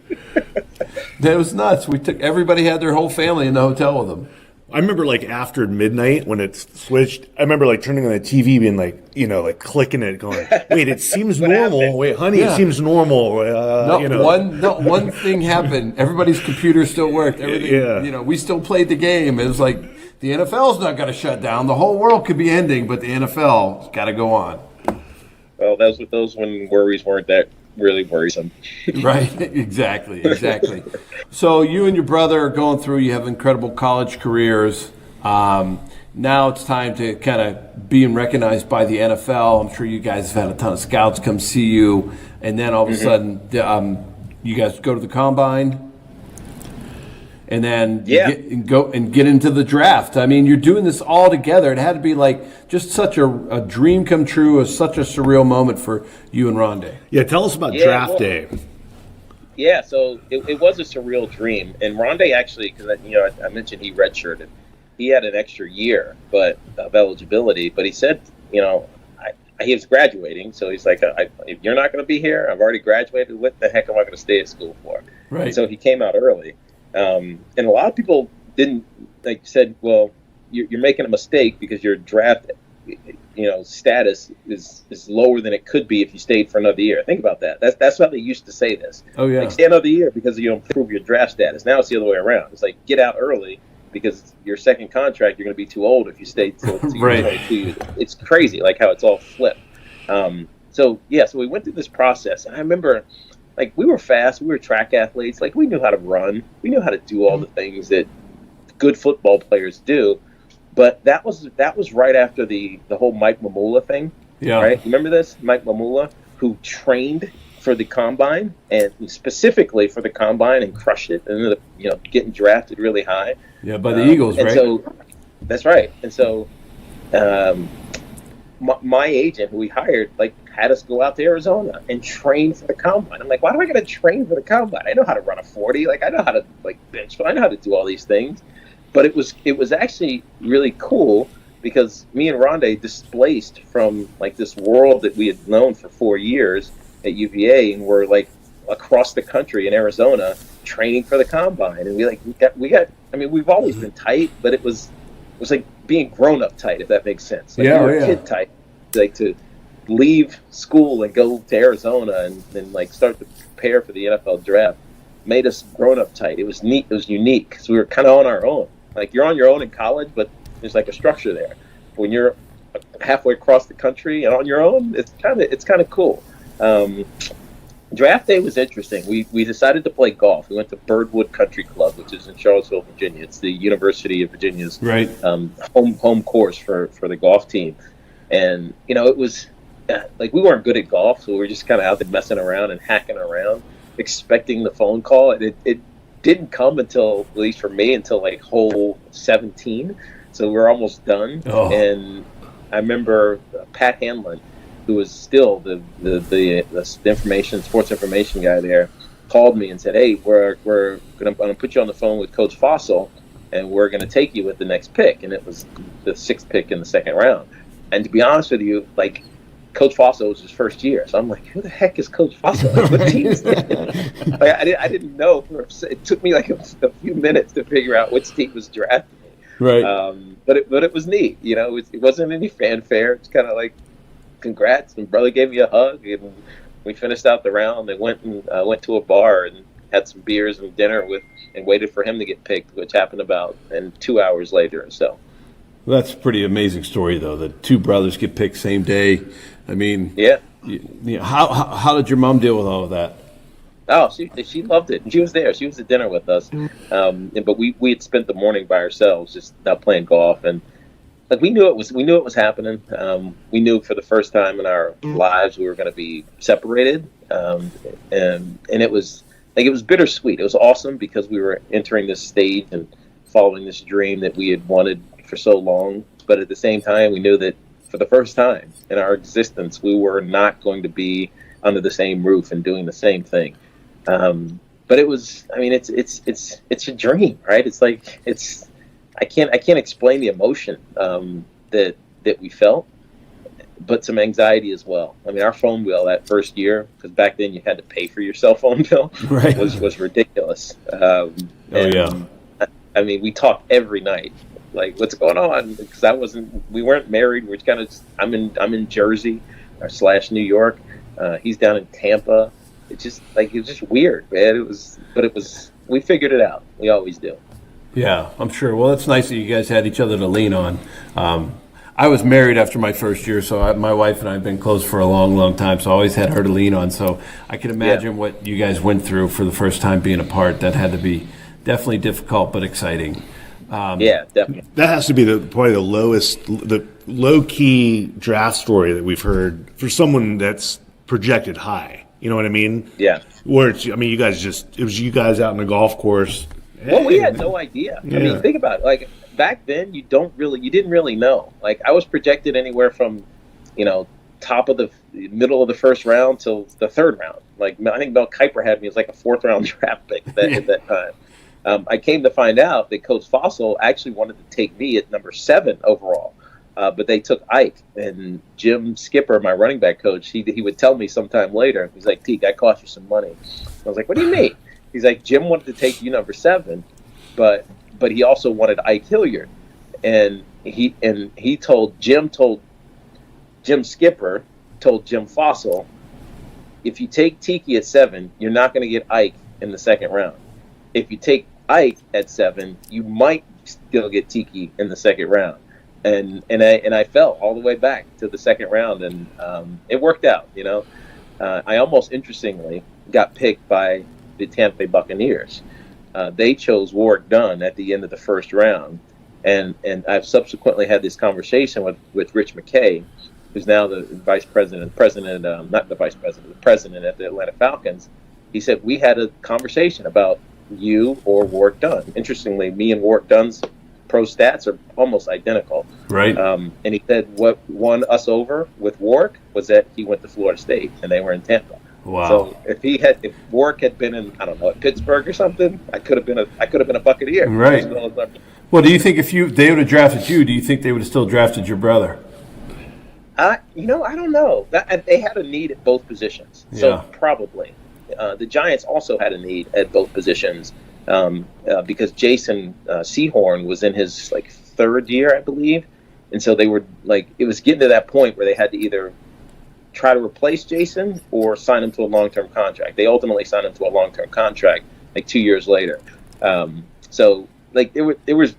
That was nuts. Everybody had their whole family in the hotel with them. I remember like after midnight when it switched, I remember like turning on the TV being like, like clicking it going, wait, it seems normal. Happened? Wait, honey, it seems normal. One thing happened. Everybody's computer still worked. Everything, we still played the game. It was like the NFL's not going to shut down. The whole world could be ending, but the NFL's got to go on. Well, those when worries weren't that really worrisome. Right, exactly. So you and your brother are going through, you have incredible college careers. Now it's time to kind of being recognized by the NFL. I'm sure you guys have had a ton of scouts come see you, and then all of a sudden you guys go to the combine, and then go and get into the draft. I mean, you're doing this all together. It had to be like just such a dream come true, such a surreal moment for you and Rondé. Yeah, tell us about draft day. Yeah, so it was a surreal dream, and Rondé actually, because I mentioned he redshirted. He had an extra year of eligibility, but he said, he was graduating, so he's like, if you're not going to be here, I've already graduated, what the heck am I going to stay at school for? Right. And so he came out early. And a lot of people said, well, you're making a mistake because your draft, status is lower than it could be if you stayed for another year. Think about that. That's how they used to say this. Oh, yeah. Like, stay another year because you don't improve your draft status. Now it's the other way around. It's like, get out early because your second contract, you're going to be too old if you stay till right. 22. It's crazy, like how it's all flipped. So we went through this process, and I remember, like, we were fast, we were track athletes, like, we knew how to run, we knew how to do all the things that good football players do, but that was right after the whole Mike Mamula thing. Yeah. Right? You remember this? Mike Mamula, who trained for the combine, and specifically for the combine, and crushed it, and ended up, getting drafted really high. Yeah, by the Eagles, right? So, that's right. And so, my agent, who we hired, had us go out to Arizona and train for the combine. I'm like, why do I got to train for the combine? I know how to run a 40. I know how to bench. I know how to do all these things. But it was actually really cool because me and Rondé displaced from this world that we had known for 4 years at UVA, and we're across the country in Arizona training for the combine. And we got. I mean, we've always been tight, but it was like being grown up tight, if that makes sense. We were kid tight, to leave school and go to Arizona and start to prepare for the NFL draft made us grown up tight. It was neat. It was unique because we were kind of on our own. You're on your own in college, but there's a structure there. When you're halfway across the country and on your own, it's kind of cool. Draft day was interesting. We decided to play golf. We went to Birdwood Country Club, which is in Charlottesville, Virginia. It's the University of Virginia's home course for the golf team. And it was we weren't good at golf, so we were just kind of out there messing around and hacking around, expecting the phone call. And it didn't come until, at least for me, until hole 17. So we're almost done. Oh. And I remember Pat Hanlon, who was still the sports information guy there, called me and said, "Hey, we're gonna put you on the phone with Coach Fossil, and we're gonna take you with the next pick." And it was the 6th pick in the 2nd round. And to be honest with you, Coach Fossil was his first year, so I'm like, "Who the heck is Coach Fossil? What team is that?" I didn't know. It took me a few minutes to figure out which team was drafting me. Right. But it was neat. It wasn't any fanfare. It's kind of congrats, and brother gave me a hug, and we finished out the round and went to a bar and had some beers and dinner and waited for him to get picked, which happened about 2 hours later or so. Well, that's a pretty amazing story, though, that 2 brothers get picked same day. I mean, yeah. How did your mom deal with all of that? Oh, she loved it. She was there. She was at dinner with us, but we had spent the morning by ourselves, just not playing golf, and we knew it was happening. We knew for the first time in our lives we were going to be separated, and it was bittersweet. It was awesome because we were entering this stage and following this dream that we had wanted for so long. But at the same time, we knew that for the first time in our existence, we were not going to be under the same roof and doing the same thing. But it was. I mean, it's a dream, right? I can't explain the emotion that we felt, but some anxiety as well. I mean, our phone bill that first year, because back then you had to pay for your cell phone bill, right. was ridiculous. I mean, we talked every night, what's going on? Because we weren't married. We're kind of. I'm in Jersey / New York. He's down in Tampa. It was just weird, man. We figured it out. We always do. Yeah, I'm sure. Well, it's nice that you guys had each other to lean on. I was married after my first year, so my wife and I have been close for a long, long time, so I always had her to lean on. So I can imagine what you guys went through for the first time being apart. That had to be definitely difficult, but exciting. Yeah, definitely. That has to be probably the low-key draft story that we've heard for someone that's projected high. You know what I mean? Yeah. Where it was you guys out on the golf course. Well, we had no idea. Yeah. I mean, think about it. Like back then, you didn't really know. Like I was projected anywhere from, top of the middle of the first round till the third round. Like I think Mel Kiper had me as like a fourth round draft pick at that time. I came to find out that Coach Fossil actually wanted to take me at number 7 overall, but they took Ike. And Jim Skipper, my running back coach, he would tell me sometime later, he's like, "Teke, I cost you some money." I was like, "What do you mean?" He's like, "Jim wanted to take you number 7, but he also wanted Ike Hilliard." And Jim Skipper told Jim Fossil, "If you take Teke at 7, you're not going to get Ike in the second round. If you take Ike at 7, you might still get Teke in the second round." And I fell all the way back to the second round, and it worked out. I almost interestingly got picked by the Tampa Bay Buccaneers. They chose Warwick Dunn at the end of the first round, and I've subsequently had this conversation with Rich McKay, who's now the president at the Atlanta Falcons. He said, "We had a conversation about you or Warwick Dunn." Interestingly, me and Warwick Dunn's pro stats are almost identical. Right. And he said what won us over with Warwick was that he went to Florida State and they were in Tampa. Wow. So if Warwick had been in, I don't know, Pittsburgh or something, I could have been a Buccaneer. Right. Well, do you think if they would have drafted you, do you think they would have still drafted your brother? I don't know. They had a need at both positions, so probably. The Giants also had a need at both positions because Jason Sehorn was in his third year, I believe, and so they were it was getting to that point where they had to either try to replace Jason or sign him to a long-term contract. They ultimately signed him to a long-term contract 2 years later. So there was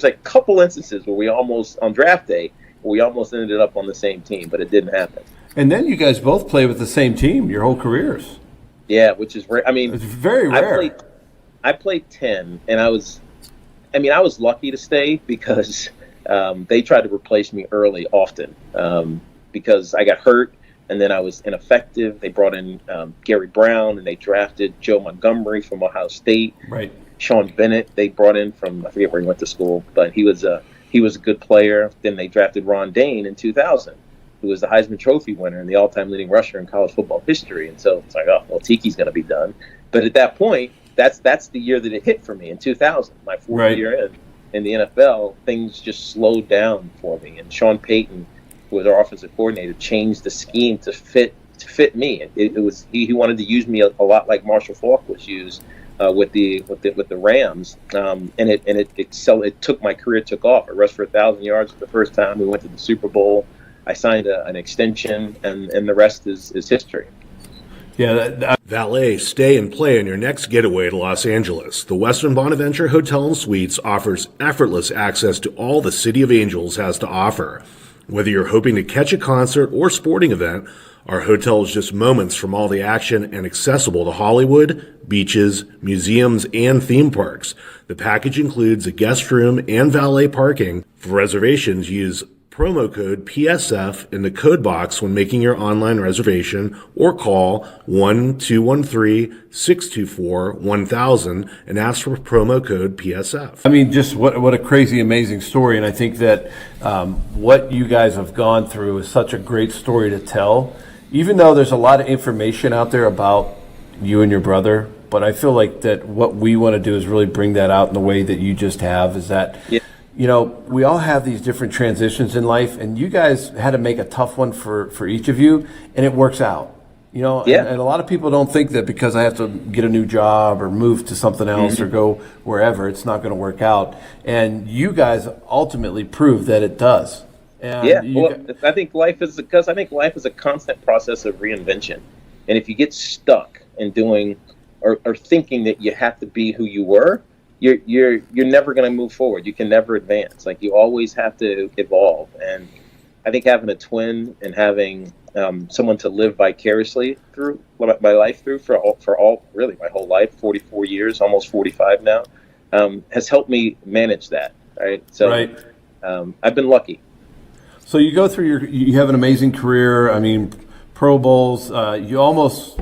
a couple instances where we almost on draft day we almost ended up on the same team, but it didn't happen. And then you guys both play with the same team your whole careers. Yeah, which is rare. I mean, it's very rare. I played 10, and I was lucky to stay because they tried to replace me early often because I got hurt, and then I was ineffective. They brought in Gary Brown, and they drafted Joe Montgomery from Ohio State. Right. Sean Bennett they brought in from, I forget where he went to school, but he was a good player. Then they drafted Ron Dane in 2000. Who was the Heisman Trophy winner and the all-time leading rusher in college football history. And so it's like, oh, well, Teke's going to be done. But at that point, that's the year that it hit for me in 2000, my fourth year in the NFL. Things just slowed down for me. And Sean Payton, who was our offensive coordinator, changed the scheme to fit me. It was he wanted to use me a lot like Marshall Faulk was used with the Rams, and it took my career took off. I rushed for 1,000 yards for the first time. We went to the Super Bowl. I signed an extension, and the rest is history. Yeah. Valet, stay and play on your next getaway to Los Angeles. The Western Bonaventure Hotel and Suites offers effortless access to all the City of Angels has to offer. Whether you're hoping to catch a concert or sporting event, our hotel is just moments from all the action and accessible to Hollywood, beaches, museums, and theme parks. The package includes a guest room and valet parking. For reservations, use promo code PSF in the code box when making your online reservation or call 1-213-624-1000 and ask for promo code PSF. I mean, just what a crazy, amazing story. And I think that what you guys have gone through is such a great story to tell, even though there's a lot of information out there about you and your brother. But I feel like that what we want to do is really bring that out in the way that you just have, is that we all have these different transitions in life, and you guys had to make a tough one for each of you, and it works out. And a lot of people don't think that because I have to get a new job or move to something else or go wherever, it's not going to work out. And you guys ultimately prove that it does. And I think life is a constant process of reinvention. And if you get stuck in doing or thinking that you have to be who you were, you're never going to move forward. You can never advance. Like, you always have to evolve. And I think having a twin and having someone to live vicariously through my life through for all really my whole life, 44 years, almost 45 now, has helped me manage that. Right. So I've been lucky. So you go through you have an amazing career. I mean, Pro Bowls. You almost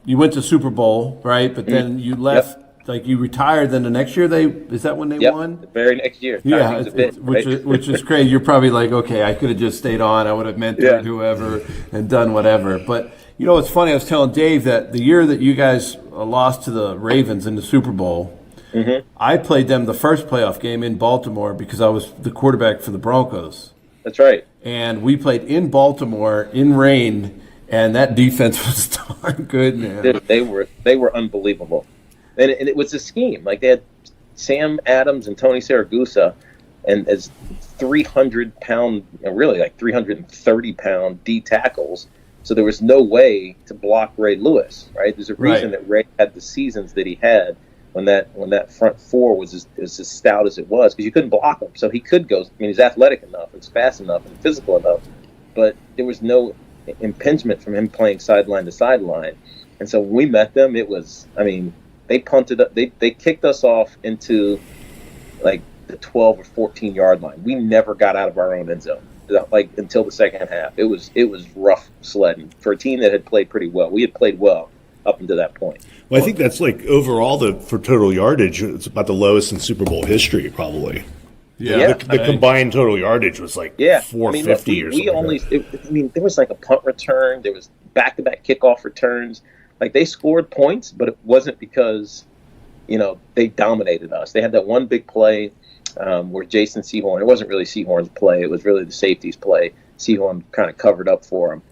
you went to Super Bowl, right? But then you left. Yep. Like, you retired. Then the next year is that when they won? The very next year. Yeah, which is crazy. You're probably like, okay, I could have just stayed on. I would have mentored whoever and done whatever. But you know, it's funny. I was telling Dave that the year that you guys lost to the Ravens in the Super Bowl. Mm-hmm. I played them the first playoff game in Baltimore because I was the quarterback for the Broncos. That's right. And we played in Baltimore in rain, and that defense was darn good, man. They were unbelievable, and it was a scheme. Like, they had Sam Adams and Tony Siragusa, and as 300-pound, really like 330-pound D tackles. So there was no way to block Ray Lewis. Right? There's a reason that Ray had the seasons that he had. When that front four was as stout as it was, because you couldn't block him. So he could go. I mean, he's athletic enough, he's fast enough, and physical enough, but there was no impingement from him playing sideline to sideline. And so when we met them, it was, I mean, they punted up, they kicked us off into like the 12 or 14-yard line. We never got out of our own end zone, like, until the second half. It was rough sledding for a team that had played pretty well. We had played well up until that point. Well, I think that's, like, overall for total yardage, it's about the lowest in Super Bowl history, probably. Yeah. The combined total yardage was like 450 or something. There was like a punt return. There was back-to-back kickoff returns. Like, they scored points, but it wasn't because, they dominated us. They had that one big play where Jason Sehorn, it wasn't really Sehorn's play. It was really the safety's play. Sehorn kind of covered up for him.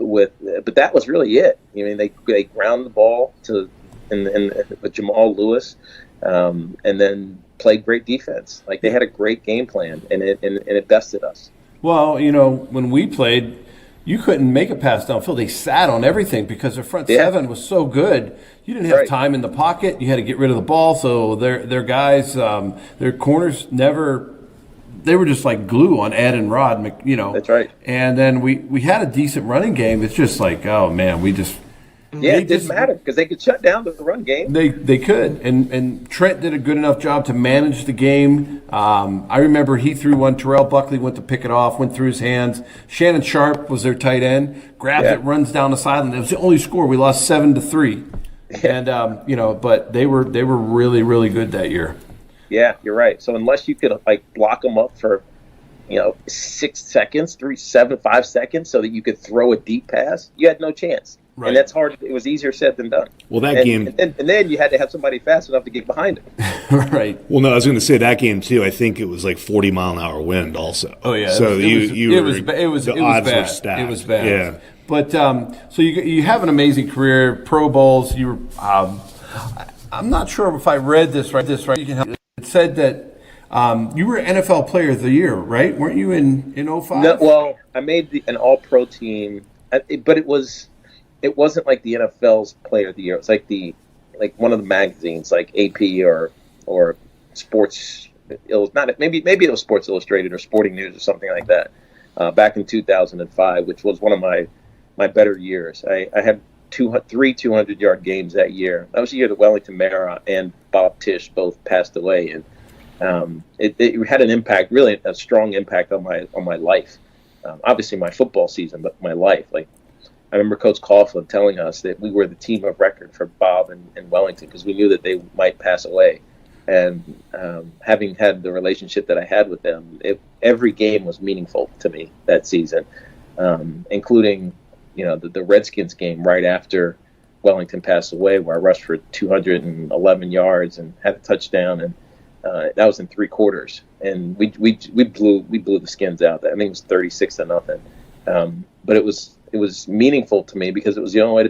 But that was really it. I mean, they ground the ball with Jamal Lewis, and then played great defense. Like, they had a great game plan, and it bested us. Well, when we played, you couldn't make a pass downfield. They sat on everything because their front seven was so good. You didn't have time in the pocket. You had to get rid of the ball. So their guys, their corners never. They were just like glue on Ed and Rod, That's right. And then we had a decent running game. It's just like, oh man, we just it didn't matter because they could shut down the run game. They could, and Trent did a good enough job to manage the game. I remember he threw one. Terrell Buckley went to pick it off, went through his hands. Shannon Sharp was their tight end, grabs it, runs down the sideline. It was the only score. We lost 7-3, and but they were really, really good that year. Yeah, you're right. So unless you could, like, block them up for, 6 seconds, 5 seconds, so that you could throw a deep pass, you had no chance. Right. And that's hard. It was easier said than done. Well, that game, and then you had to have somebody fast enough to get behind him. Right. Well, no, I was going to say that game too. I think it was like 40-mile-an-hour wind, also. Oh yeah. So it was bad. It was bad. It was bad. Yeah. But so you have an amazing career, Pro Bowls. You were. I'm not sure if I read this right. You can help. It said that you were NFL Player of the Year, right? Weren't you in 05? No, well, I made an All-Pro team, but it wasn't like the NFL's Player of the Year. It was like one of the magazines, like AP or Sports. Maybe it was Sports Illustrated or Sporting News or something like that. Back in 2005, which was one of my better years. I had three 200-yard games that year. That was the year that Wellington Mara and Bob Tisch both passed away, and it had an impact, really a strong impact on my life. Obviously, my football season, but my life. Like, I remember Coach Coughlin telling us that we were the team of record for Bob and Wellington because we knew that they might pass away. And having had the relationship that I had with them, every game was meaningful to me that season, including the Redskins game right after Wellington passed away, where I rushed for 211 yards and had a touchdown, and that was in 3 quarters, and we blew the Skins out. I think it was 36-0, but it was meaningful to me because it was the only way to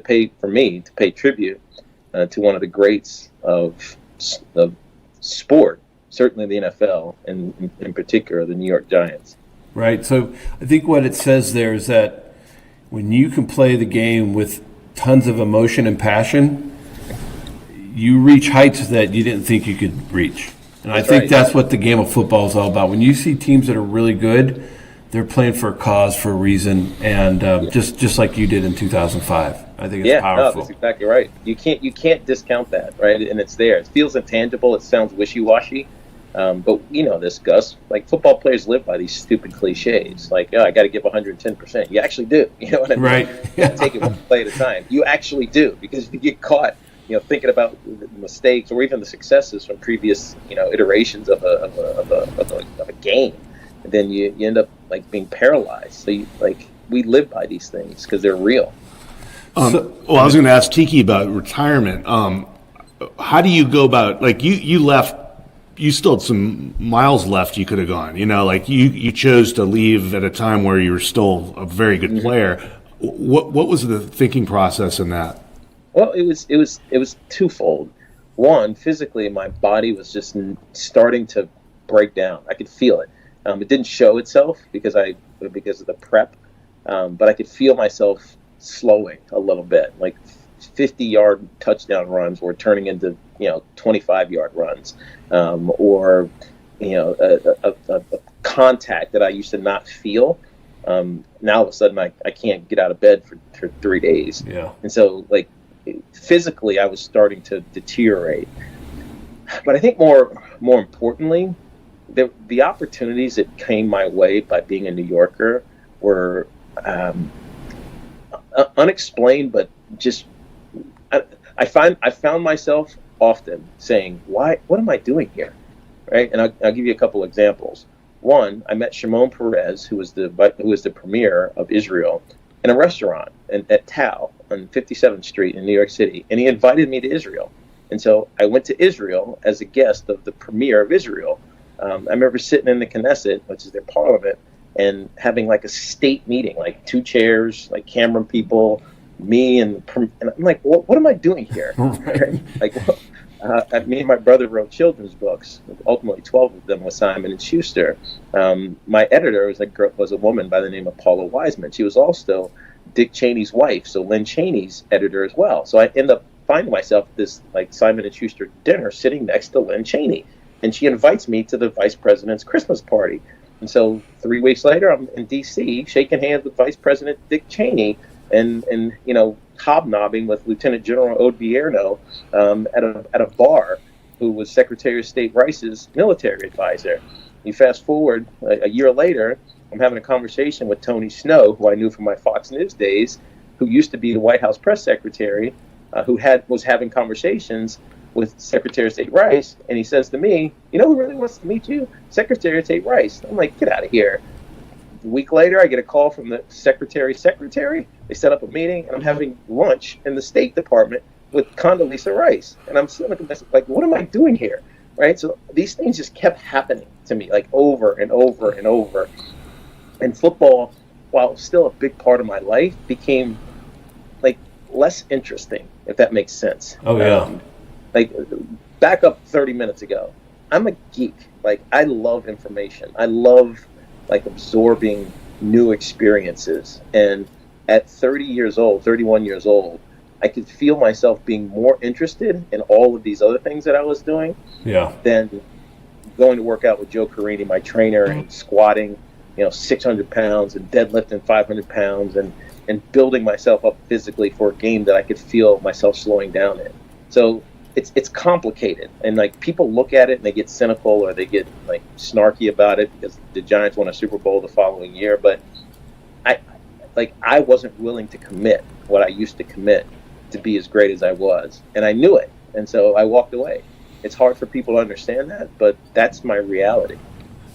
pay tribute to one of the greats of sport, certainly the NFL, and in particular the New York Giants. Right. So I think what it says there is that when you can play the game with tons of emotion and passion, you reach heights that you didn't think you could reach. And I think that's what the game of football is all about. When you see teams that are really good, they're playing for a cause, for a reason, and just like you did in 2005. I think it's powerful. No, that's exactly right. You can't discount that, right? And it's there. It feels intangible. It sounds wishy-washy. But you know this, Gus. Like, football players live by these stupid cliches. Like, I got to give 110%. You actually do. You know what I mean? Right. Take it one play at a time. You actually do, because if you get caught, thinking about the mistakes or even the successes from previous, iterations of a game, and then you end up like being paralyzed. So we live by these things because they're real. I was going to ask Tiki about retirement. How do you go about, like, you left? You still had some miles left you could have gone. Like you chose to leave at a time where you were still a very good player. What was the thinking process in that? Well, it was twofold. One, physically, my body was just starting to break down. I could feel it. It didn't show itself because of the prep, but I could feel myself slowing a little bit. Like 50-yard touchdown runs were turning into 25-yard runs, or a contact that I used to not feel. Now all of a sudden I can't get out of bed for 3 days. Yeah. And so, like, physically I was starting to deteriorate. But I think more importantly, the opportunities that came my way by being a New Yorker were unexplained, but just I found myself often saying, what am I doing here? Right? And I'll give you a couple examples. One, I met Shimon Peres, who was the premier of Israel, in a restaurant at Tao on 57th Street in New York City, and he invited me to Israel. And so I went to Israel as a guest of the premier of Israel. I remember sitting in the Knesset, which is their parliament, and having like a state meeting, like 2 chairs, like camera people, me, and I'm like, what am I doing here? Right? Like, me and my brother wrote children's books, ultimately 12 of them with Simon & Schuster. My editor was a woman by the name of Paula Wiseman. She was also Dick Cheney's wife, so Lynn Cheney's editor as well. So I end up finding myself at this like Simon & Schuster dinner sitting next to Lynn Cheney, and she invites me to the vice president's Christmas party. And so 3 weeks later, I'm in D.C. shaking hands with Vice President Dick Cheney, and hobnobbing with Lieutenant General Odierno at a bar, who was Secretary of State Rice's military advisor. You fast forward a year later, I'm having a conversation with Tony Snow, who I knew from my Fox News days, who used to be the White House press secretary, who was having conversations with Secretary of State Rice, and he says to me, who really wants to meet you? Secretary of State Rice. I'm like, get out of here. A week later, I get a call from the secretary. They set up a meeting, and I'm having lunch in the State Department with Condoleezza Rice. And I'm sitting like, what am I doing here? Right? So these things just kept happening to me, like, over and over and over. And football, while still a big part of my life, became like less interesting, if that makes sense. Oh, yeah. Like, back up 30 minutes ago, I'm a geek. Like, I love information. I love like absorbing new experiences. And at 31 years old, I could feel myself being more interested in all of these other things that I was doing than going to work out with Joe Carini, my trainer, and squatting, 600 pounds and deadlifting 500 pounds and building myself up physically for a game that I could feel myself slowing down in. So it's complicated, and like, people look at it and they get cynical or they get like snarky about it because the Giants won a Super Bowl the following year. But I wasn't willing to commit what I used to commit to be as great as I was, and I knew it, and so I walked away. It's hard for people to understand that, but that's my reality.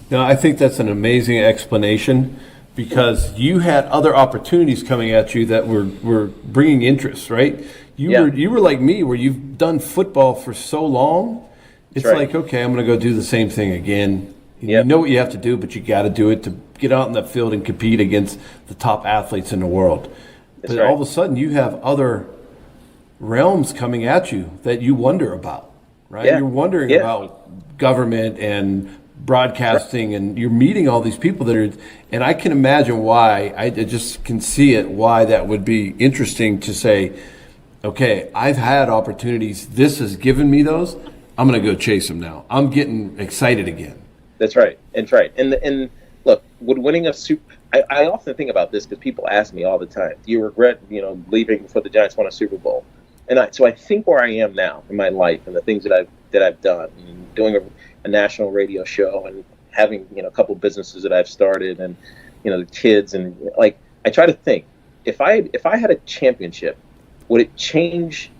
No, I think that's an amazing explanation, because you had other opportunities coming at you that were bringing interest, right? You were like me, where you've done football for so long. It's like, okay, I'm going to go do the same thing again. You know what you have to do, but you got to do it to get out in the field and compete against the top athletes in the world. But all of a sudden, you have other realms coming at you that you wonder about, right? You're wondering about government and broadcasting, and you're meeting all these people that are, and I can imagine why, I just can see it, why that would be interesting to say, okay, I've had opportunities. This has given me those. I'm going to go chase them now. I'm getting excited again. That's right. That's right. And look, would winning a Super I often think about this because people ask me all the time, do you regret, leaving before the Giants won a Super Bowl? And so I think where I am now in my life and the things that I've done, and doing a national radio show and having, a couple businesses that I've started and, the kids, and like, I try to think, if I had a championship, would it change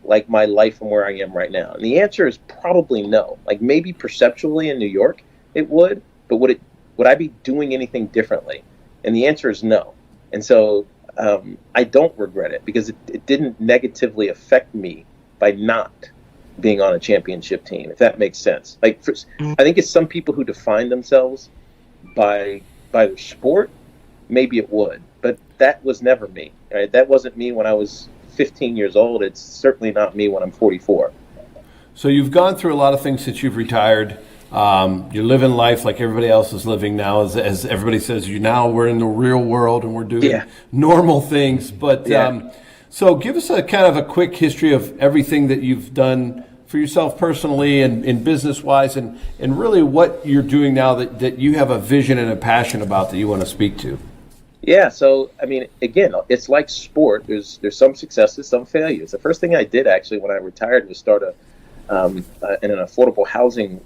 like my life from where I am right now? And the answer is probably no. Like maybe perceptually in New York it would, but would I be doing anything differently? And the answer is no. And so I don't regret it because it didn't negatively affect me by not being on a championship team, if that makes sense. Like I think it's some people who define themselves by their sport, maybe it would, but that was never me. Right? That wasn't me when I was 15 years old. It's certainly not me when I'm 44. So you've gone through a lot of things since you've retired. You're living life like everybody else is living now. As everybody says, we're in the real world and we're doing normal things. But so give us a kind of a quick history of everything that you've done for yourself personally and business-wise, and really what you're doing now that you have a vision and a passion about that you want to speak to. Yeah, so, I mean, again, it's like sport. There's some successes, some failures. The first thing I did, actually, when I retired was start in an affordable housing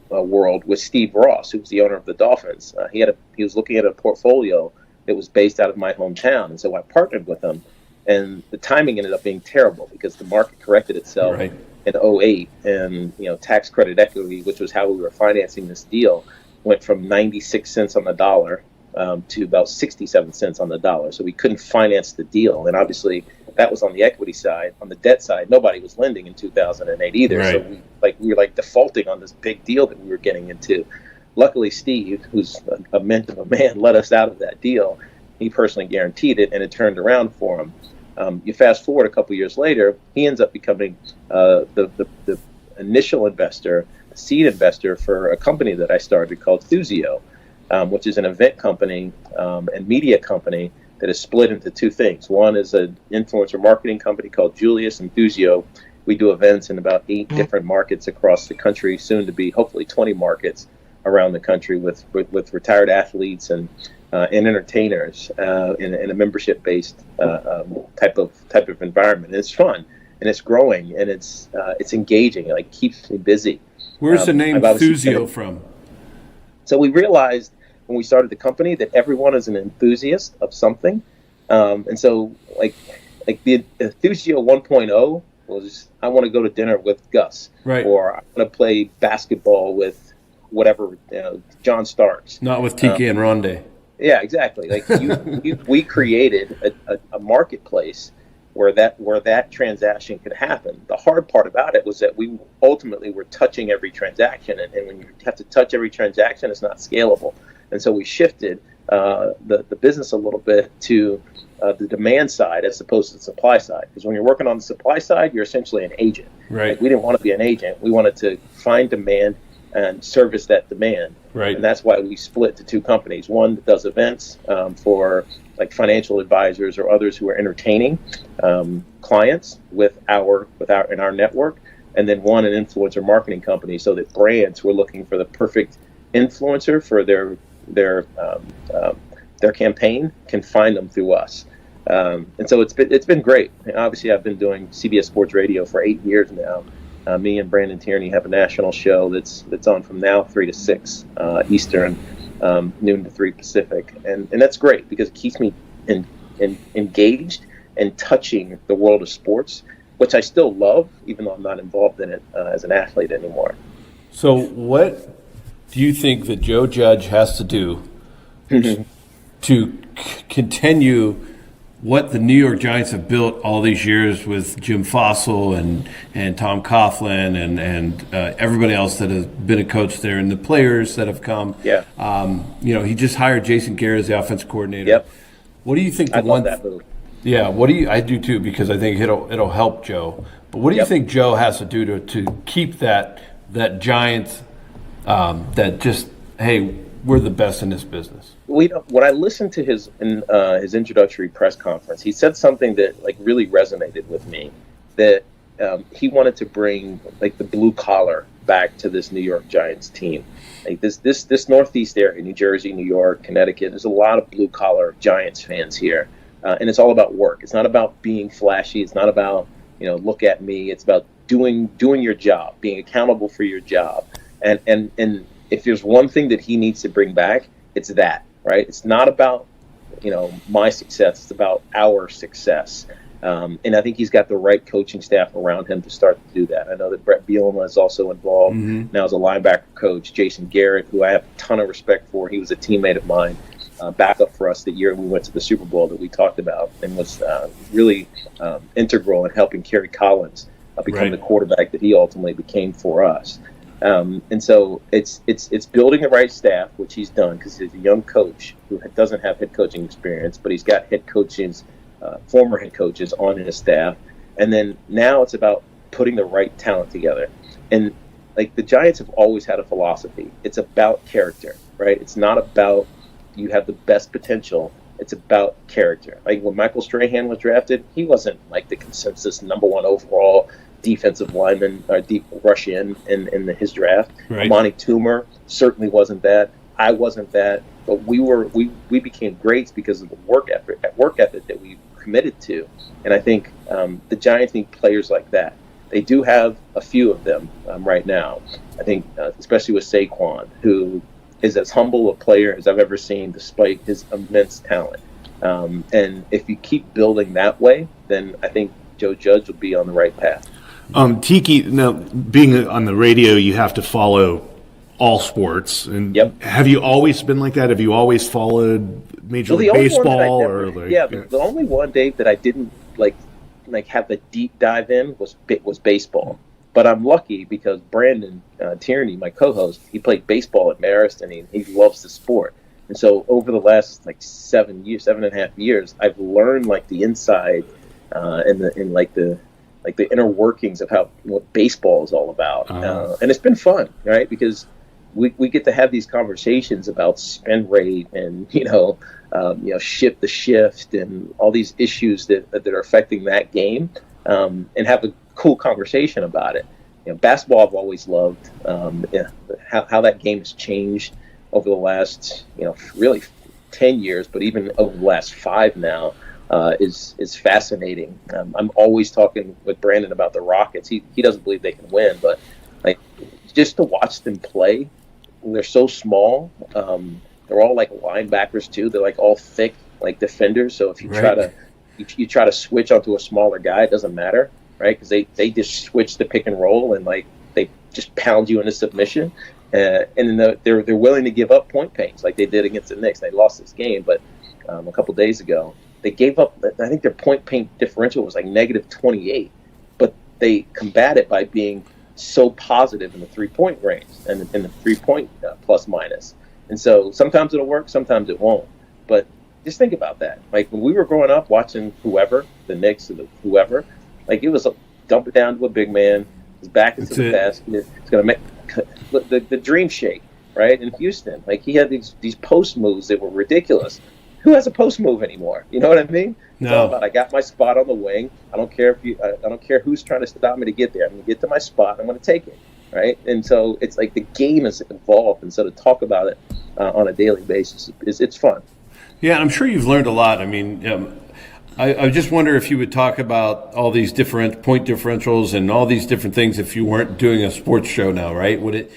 world with Steve Ross, who was the owner of the Dolphins. He was looking at a portfolio that was based out of my hometown, and so I partnered with him. And the timing ended up being terrible because the market corrected itself in 2008, and tax credit equity, which was how we were financing this deal, went from 96 cents on the dollar to about 67 cents on the dollar. So we couldn't finance the deal. And obviously that was on the equity side. On the debt side, nobody was lending in 2008 either. Right. So we were defaulting on this big deal that we were getting into. Luckily, Steve, who's a mint of a man, let us out of that deal. He personally guaranteed it, and it turned around for him. You fast forward a couple years later, he ends up becoming the initial investor, seed investor for a company that I started called Thuzio, which is an event company and media company that is split into two things. One is an influencer marketing company called Julius, and Thuzio. We do events in about 8 different markets across the country, soon to be hopefully 20 markets around the country with retired athletes and entertainers in a membership-based type of environment. And it's fun, and it's growing, and it's engaging. It keeps me busy. Where's the name Thuzio from? So we realized when we started the company that everyone is an enthusiast of something, and so like the Thuzio 1.0 was, I want to go to dinner with Gus, right? Or I want to play basketball with whatever, John Starks, not with Tiki and Ronde. Yeah, exactly. We created a marketplace where that transaction could happen. The hard part about it was that we ultimately were touching every transaction, and when you have to touch every transaction, it's not scalable. And so we shifted the business a little bit to the demand side as opposed to the supply side. Because when you're working on the supply side, you're essentially an agent. Right. We didn't want to be an agent. We wanted to find demand and service that demand. Right. And that's why we split to two companies. One that does events for financial advisors or others who are entertaining clients in our network, and then one an influencer marketing company, so that brands who are looking for the perfect influencer for their campaign can find them through us. And so it's been great. And obviously, I've been doing CBS Sports Radio for 8 years now. Me and Brandon Tierney have a national show that's on from now 3 to 6 Eastern, noon to 3 Pacific, and that's great because it keeps me engaged and touching the world of sports, which I still love, even though I'm not involved in it as an athlete anymore. So, what do you think that Joe Judge has to do to continue what the New York Giants have built all these years with Jim Fossil and Tom Coughlin and everybody else that has been a coach there, and the players that have come? Yeah. He just hired Jason Garrett as the offensive coordinator. Yep. What do you think? I love that move. Yeah. I do too, because I think it'll help Joe. But what do you think Joe has to do to keep that Giants that just, hey, we're the best in this business? When I listened to his introductory press conference, he said something that really resonated with me, that he wanted to bring like the blue collar back to this New York Giants team. Like this Northeast area, New Jersey, New York, Connecticut, there's a lot of blue collar Giants fans here, and it's all about work. It's not about being flashy. It's not about look at me. It's about doing your job, being accountable for your job. And if there's one thing that he needs to bring back, it's that, right? It's not about my success. It's about our success. And I think he's got the right coaching staff around him to start to do that. I know that Brett Bielema is also involved now as a linebacker coach. Jason Garrett, who I have a ton of respect for, he was a teammate of mine, backup for us the year we went to the Super Bowl that we talked about, and was really integral in helping Kerry Collins become the quarterback that he ultimately became for us. And so it's building the right staff, which he's done because he's a young coach who doesn't have head coaching experience, but he's got former head coaches on his staff. And then now it's about putting the right talent together. And like the Giants have always had a philosophy. It's about character, right? It's not about you have the best potential. It's about character. Like when Michael Strahan was drafted, he wasn't like the consensus number one overall defensive lineman or deep rush in his draft. Right. Monty Toomer certainly wasn't that. I wasn't that. But we became greats because of the work ethic that we committed to. And I think the Giants need players like that. They do have a few of them right now. I think especially with Saquon, who is as humble a player as I've ever seen despite his immense talent. And if you keep building that way, then I think Joe Judge will be on the right path. Tiki, now being on the radio, you have to follow all sports. And have you always been like that? Have you always followed Major League Baseball? The only one, Dave, that I didn't like have the deep dive in was baseball. But I'm lucky because Brandon Tierney, my co-host, he played baseball at Marist, and he loves the sport. And so over the last 7.5 years, I've learned like the inside and the inner workings of what baseball is all about. And it's been fun, right? Because we get to have these conversations about spin rate and shift the shift and all these issues that are affecting that game, and have a cool conversation about it. Basketball I've always loved. How that game has changed over the last really 10 years, but even over the last 5 now. Is fascinating. I'm always talking with Brandon about the Rockets. He doesn't believe they can win, but just to watch them play, they're so small. They're all like linebackers too. They're like all thick like defenders. So if you try to switch onto a smaller guy, it doesn't matter, right? Because they just switch the pick and roll and they just pound you into submission. And then they're willing to give up point paints like they did against the Knicks. They lost this game, but a couple days ago. They gave up, I think their point paint differential was like -28, but they combat it by being so positive in the 3-point range and in the 3-point plus minus. And so sometimes it'll work, sometimes it won't. But just think about that. Like when we were growing up watching whoever, the Knicks or whoever, like it was dump it down to a big man, his back into the basket. It's going to make the dream shake, right? In Houston, like he had these post moves that were ridiculous. Who has a post move anymore? You know what I mean? No. It's all about I got my spot on the wing. I don't care I don't care who's trying to stop me to get there. I'm going to get to my spot. I'm going to take it, right? And so it's like the game is evolved, and so to talk about it on a daily basis it's fun. Yeah, I'm sure you've learned a lot. I mean, I just wonder if you would talk about all these different point differentials and all these different things if you weren't doing a sports show now, right? Would it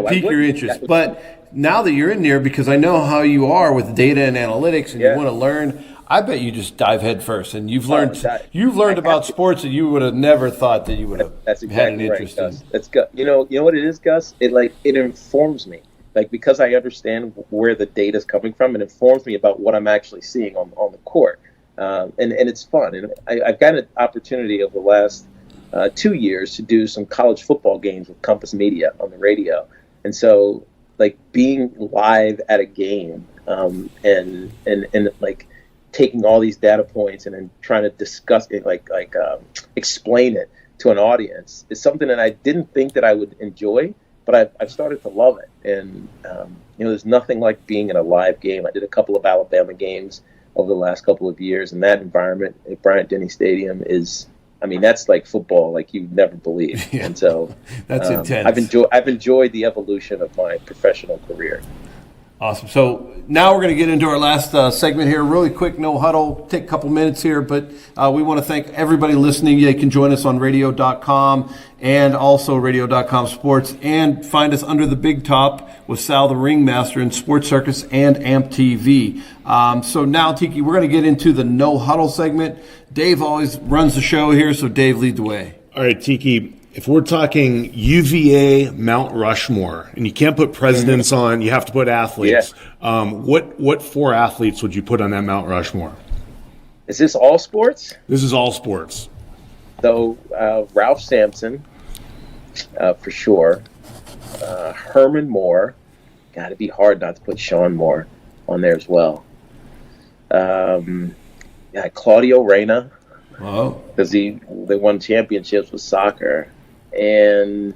pique your interest? But now that you're in there, because I know how you are with data and analytics, and you want to learn, I bet you just dive head first, and you've learned about sports that you would have never thought that you would have had an interest in. That's good. You know what it is, Gus? It informs me, because I understand where the data is coming from. It informs me about what I'm actually seeing on the court, and it's fun. And I've got an opportunity over the last 2 years to do some college football games with Compass Media on the radio, and so. Being live at a game and taking all these data points and then trying to discuss it, explain it to an audience is something that I didn't think that I would enjoy, but I've started to love it. And there's nothing like being in a live game. I did a couple of Alabama games over the last couple of years, and that environment at Bryant-Denny Stadium is I mean, that's like football, like you never believe. Yeah. And so That's intense. I've enjoyed the evolution of my professional career. Awesome. So now we're going to get into our last segment here. Really quick, no huddle. Take a couple minutes here, but we want to thank everybody listening. You can join us on radio.com and also radio.com sports, and find us under the big top with Sal the Ringmaster in Sports Circus and AMP TV. So now, Tiki, we're going to get into the no huddle segment. Dave always runs the show here, so Dave, lead the way. All right, Tiki. If we're talking UVA Mount Rushmore, and you can't put presidents on, you have to put athletes. Yeah. What 4 athletes would you put on that Mount Rushmore? Is this all sports? This is all sports. So Ralph Sampson, for sure. Herman Moore. Got to be hard not to put Sean Moore on there as well. Claudio Reyna. Oh. Because they won championships with soccer. And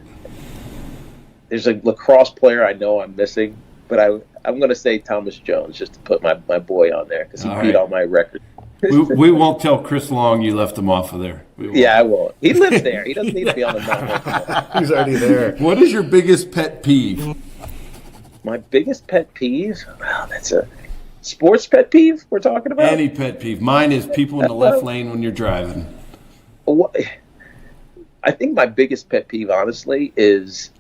there's a lacrosse player I know I'm missing, but I'm going to say Thomas Jones just to put my boy on there because he beat all my records. we won't tell Chris Long you left him off of there. Yeah, I won't. He lives there. He doesn't need to be on the mountain. He's already there. What is your biggest pet peeve? My biggest pet peeve? Wow, that's a sports pet peeve we're talking about? Any pet peeve. Mine is people in the left lane when you're driving. I think my biggest pet peeve, honestly, is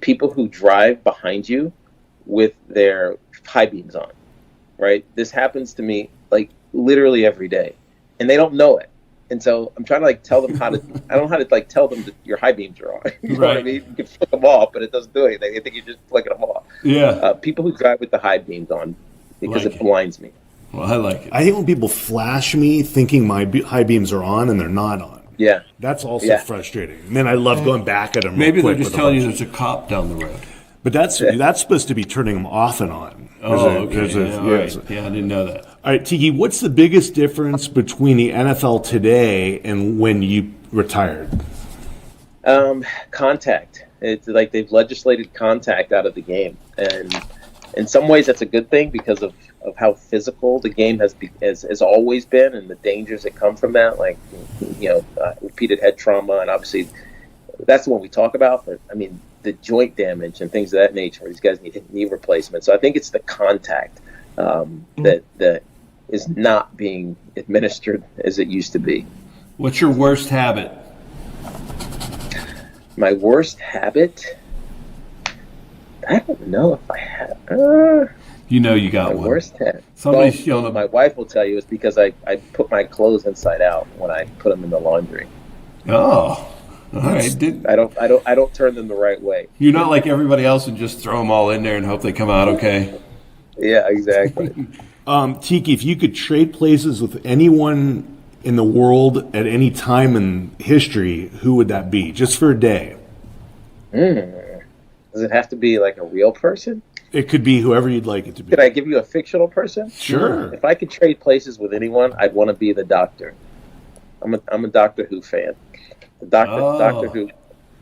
people who drive behind you with their high beams on, right? This happens to me, like, literally every day, and they don't know it. And so I'm trying to, like, tell them how to – I don't know how to, like, tell them that your high beams are on. You know what I mean? You can flick them off, but it doesn't do anything. They think you're just flicking them off. Yeah. People who drive with the high beams on because it blinds me. Well, I like it. I hate when people flash me thinking my high beams are on and they're not on. Yeah. That's also frustrating. And then I love going back at them. Maybe they're just telling you there's a cop down the road. But that's supposed to be turning them off and on. Yeah, I didn't know that. All right, Tiki, what's the biggest difference between the NFL today and when you retired? Contact. It's like they've legislated contact out of the game. And in some ways that's a good thing because of how physical the game has always been and the dangers that come from that, like, repeated head trauma. And obviously that's the one we talk about. But, I mean, the joint damage and things of that nature where these guys need knee replacement. So I think it's the contact that is not being administered as it used to be. What's your worst habit? My worst habit? I don't know if I have. You know you got my one. Worst habit. Somebody's showing up. My wife will tell you it's because I put my clothes inside out when I put them in the laundry. Oh. All right. I don't turn them the right way. You're not like everybody else and just throw them all in there and hope they come out okay. Yeah, exactly. Tiki, if you could trade places with anyone in the world at any time in history, who would that be? Just for a day. Does it have to be like a real person? It could be whoever you'd like it to be. Could I give you a fictional person? Sure. If I could trade places with anyone, I'd want to be the Doctor. I'm a Doctor Who fan. The Doctor Who,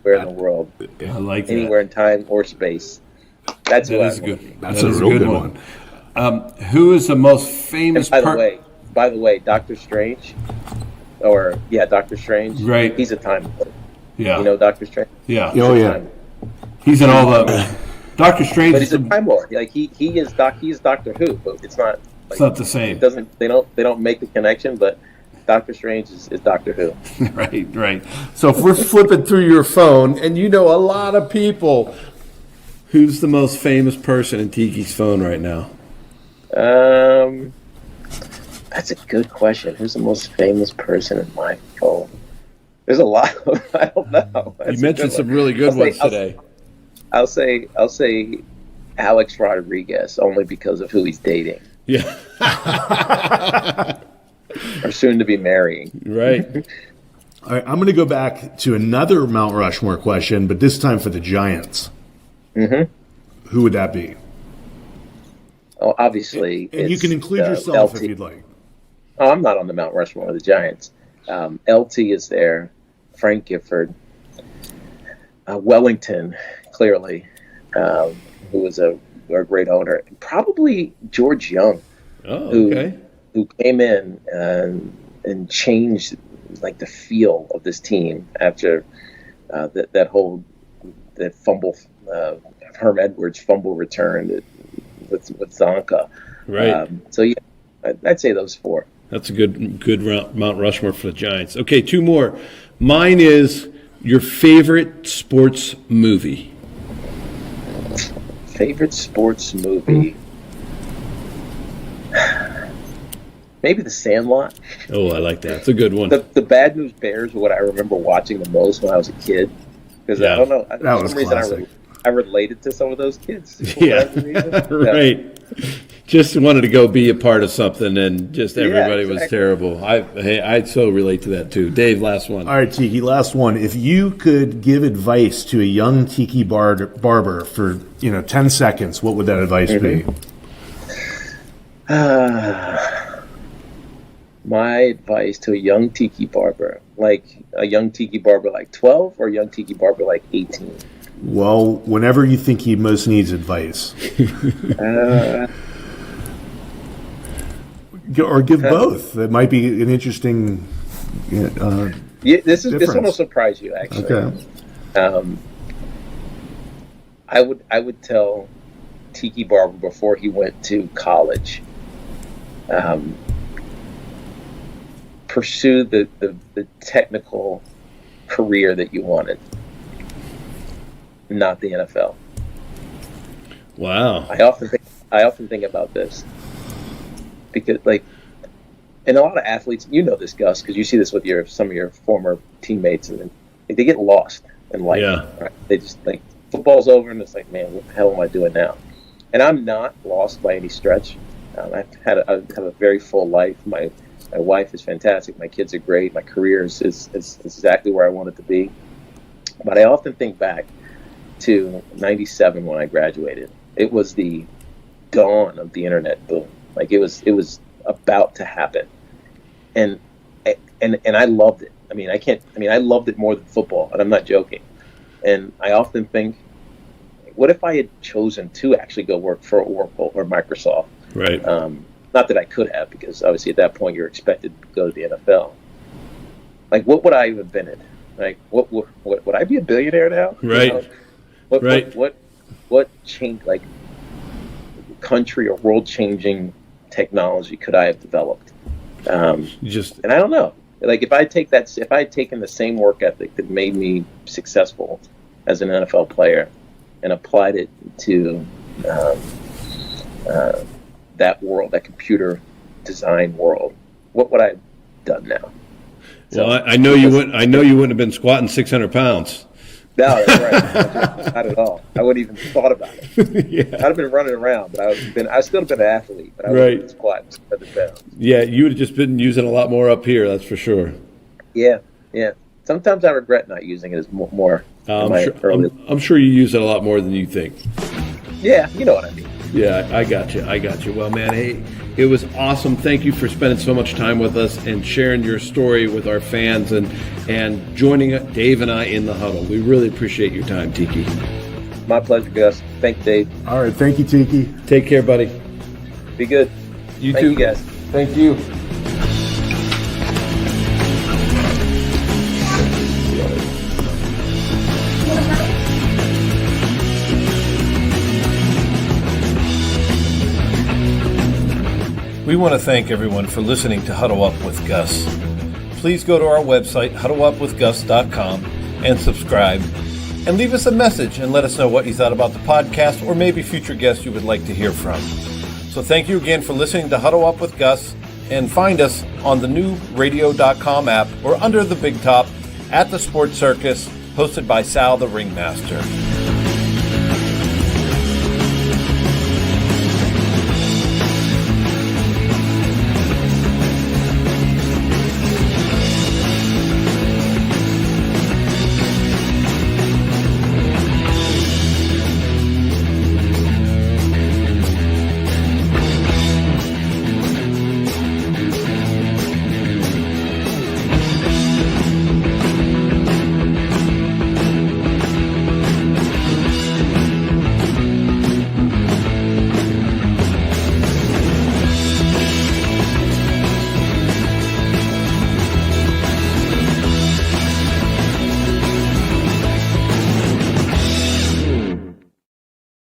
where in the world? I like that. Anywhere in time or space. That's that what is I good. want. That's a real good one. Who is the most famous? By the way, Doctor Strange, Doctor Strange. Right. He's a time lord. Yeah. You know Doctor Strange. Yeah. He's in all the. Doctor Strange. But he's a time lord. Like he is Doctor Who, but it's not. Like, it's not the same. They don't make the connection, but Doctor Strange is Doctor Who. Right. So if we're flipping through your phone, and you know a lot of people, who's the most famous person in Tiki's phone right now? That's a good question. Who's the most famous person in my phone? There's a lot. I don't know. You mentioned some really good ones today. I'll say Alex Rodriguez only because of who he's dating. Yeah. Or soon to be marrying. Right. All right, I'm going to go back to another Mount Rushmore question, but this time for the Giants. Mm-hmm. Who would that be? Oh, obviously. And you can include yourself LT. if you'd like. Oh, I'm not on the Mount Rushmore of the Giants. LT is there. Frank Gifford. Wellington, clearly, who was a great owner. Probably George Young, who came in and changed like the feel of this team after that fumble, Herm Edwards fumble return with Zonka. Right. So yeah, I'd say those four. That's a good Mount Rushmore for the Giants. Okay, two more. Mine is your favorite sports movie. Favorite sports movie? Maybe The Sandlot. Oh, I like that. It's a good one. The Bad News Bears were what I remember watching the most when I was a kid. Because I don't know, for some reason I related to some of those kids. Yeah, right. Just wanted to go be a part of something, and just everybody was terrible. I so relate to that too. Dave, last one. All right, Tiki, last one. If you could give advice to a young Tiki Barber for 10 seconds, what would that advice be? My advice to a young Tiki Barber, like a young Tiki Barber like 12 or a young Tiki Barber like 18? Well, whenever you think he most needs advice. Or give both. That might be an interesting this one will surprise you, actually. Okay. I would tell Tiki Barber before he went to college, pursue the technical career that you wanted, not the NFL. Wow. I often think about this because, and a lot of athletes, you know this, Gus, because you see this with some of your former teammates, and they get lost in life. Yeah. Right? They just football's over, and it's like, man, what the hell am I doing now? And I'm not lost by any stretch. I have a very full life. My wife is fantastic. My kids are great. My career is exactly where I want it to be. But I often think back to '97 when I graduated. It was the dawn of the internet boom. It was about to happen, and I loved it. I loved it more than football, and I'm not joking. And I often think, what if I had chosen to actually go work for Oracle or Microsoft? Right. Not that I could have, because obviously at that point you're expected to go to the NFL. What would I have invented? What would I be a billionaire now? Right. What changed? Country or world changing technology could I have developed? And I don't know. If I had taken the same work ethic that made me successful as an NFL player and applied it to that world, that computer design world, what would I have done now? Well, I know you wouldn't. I know you wouldn't have been squatting 600 pounds. No, that's right. Not at all. I wouldn't even thought about it. Yeah. I'd have been running around, but I'd still have been an athlete, but I would have been squatting 600 pounds. Yeah, you would have just been using a lot more up here, that's for sure. Yeah. Sometimes I regret not using it as more. I'm sure you use it a lot more than you think. Yeah, you know what I mean. Yeah, I got you. Well, man, hey, it was awesome. Thank you for spending so much time with us and sharing your story with our fans and joining Dave and I in the huddle. We really appreciate your time, Tiki. My pleasure, Gus. Thanks, Dave. All right, thank you, Tiki. Take care, buddy. Be good. You Thank too, you, guys. Thank you. We want to thank everyone for listening to Huddle Up with Gus. Please go to our website, huddleupwithgus.com, and subscribe. And leave us a message and let us know what you thought about the podcast or maybe future guests you would like to hear from. So thank you again for listening to Huddle Up with Gus, and find us on the new radio.com app or under the big top at the Sports Circus, hosted by Sal the Ringmaster.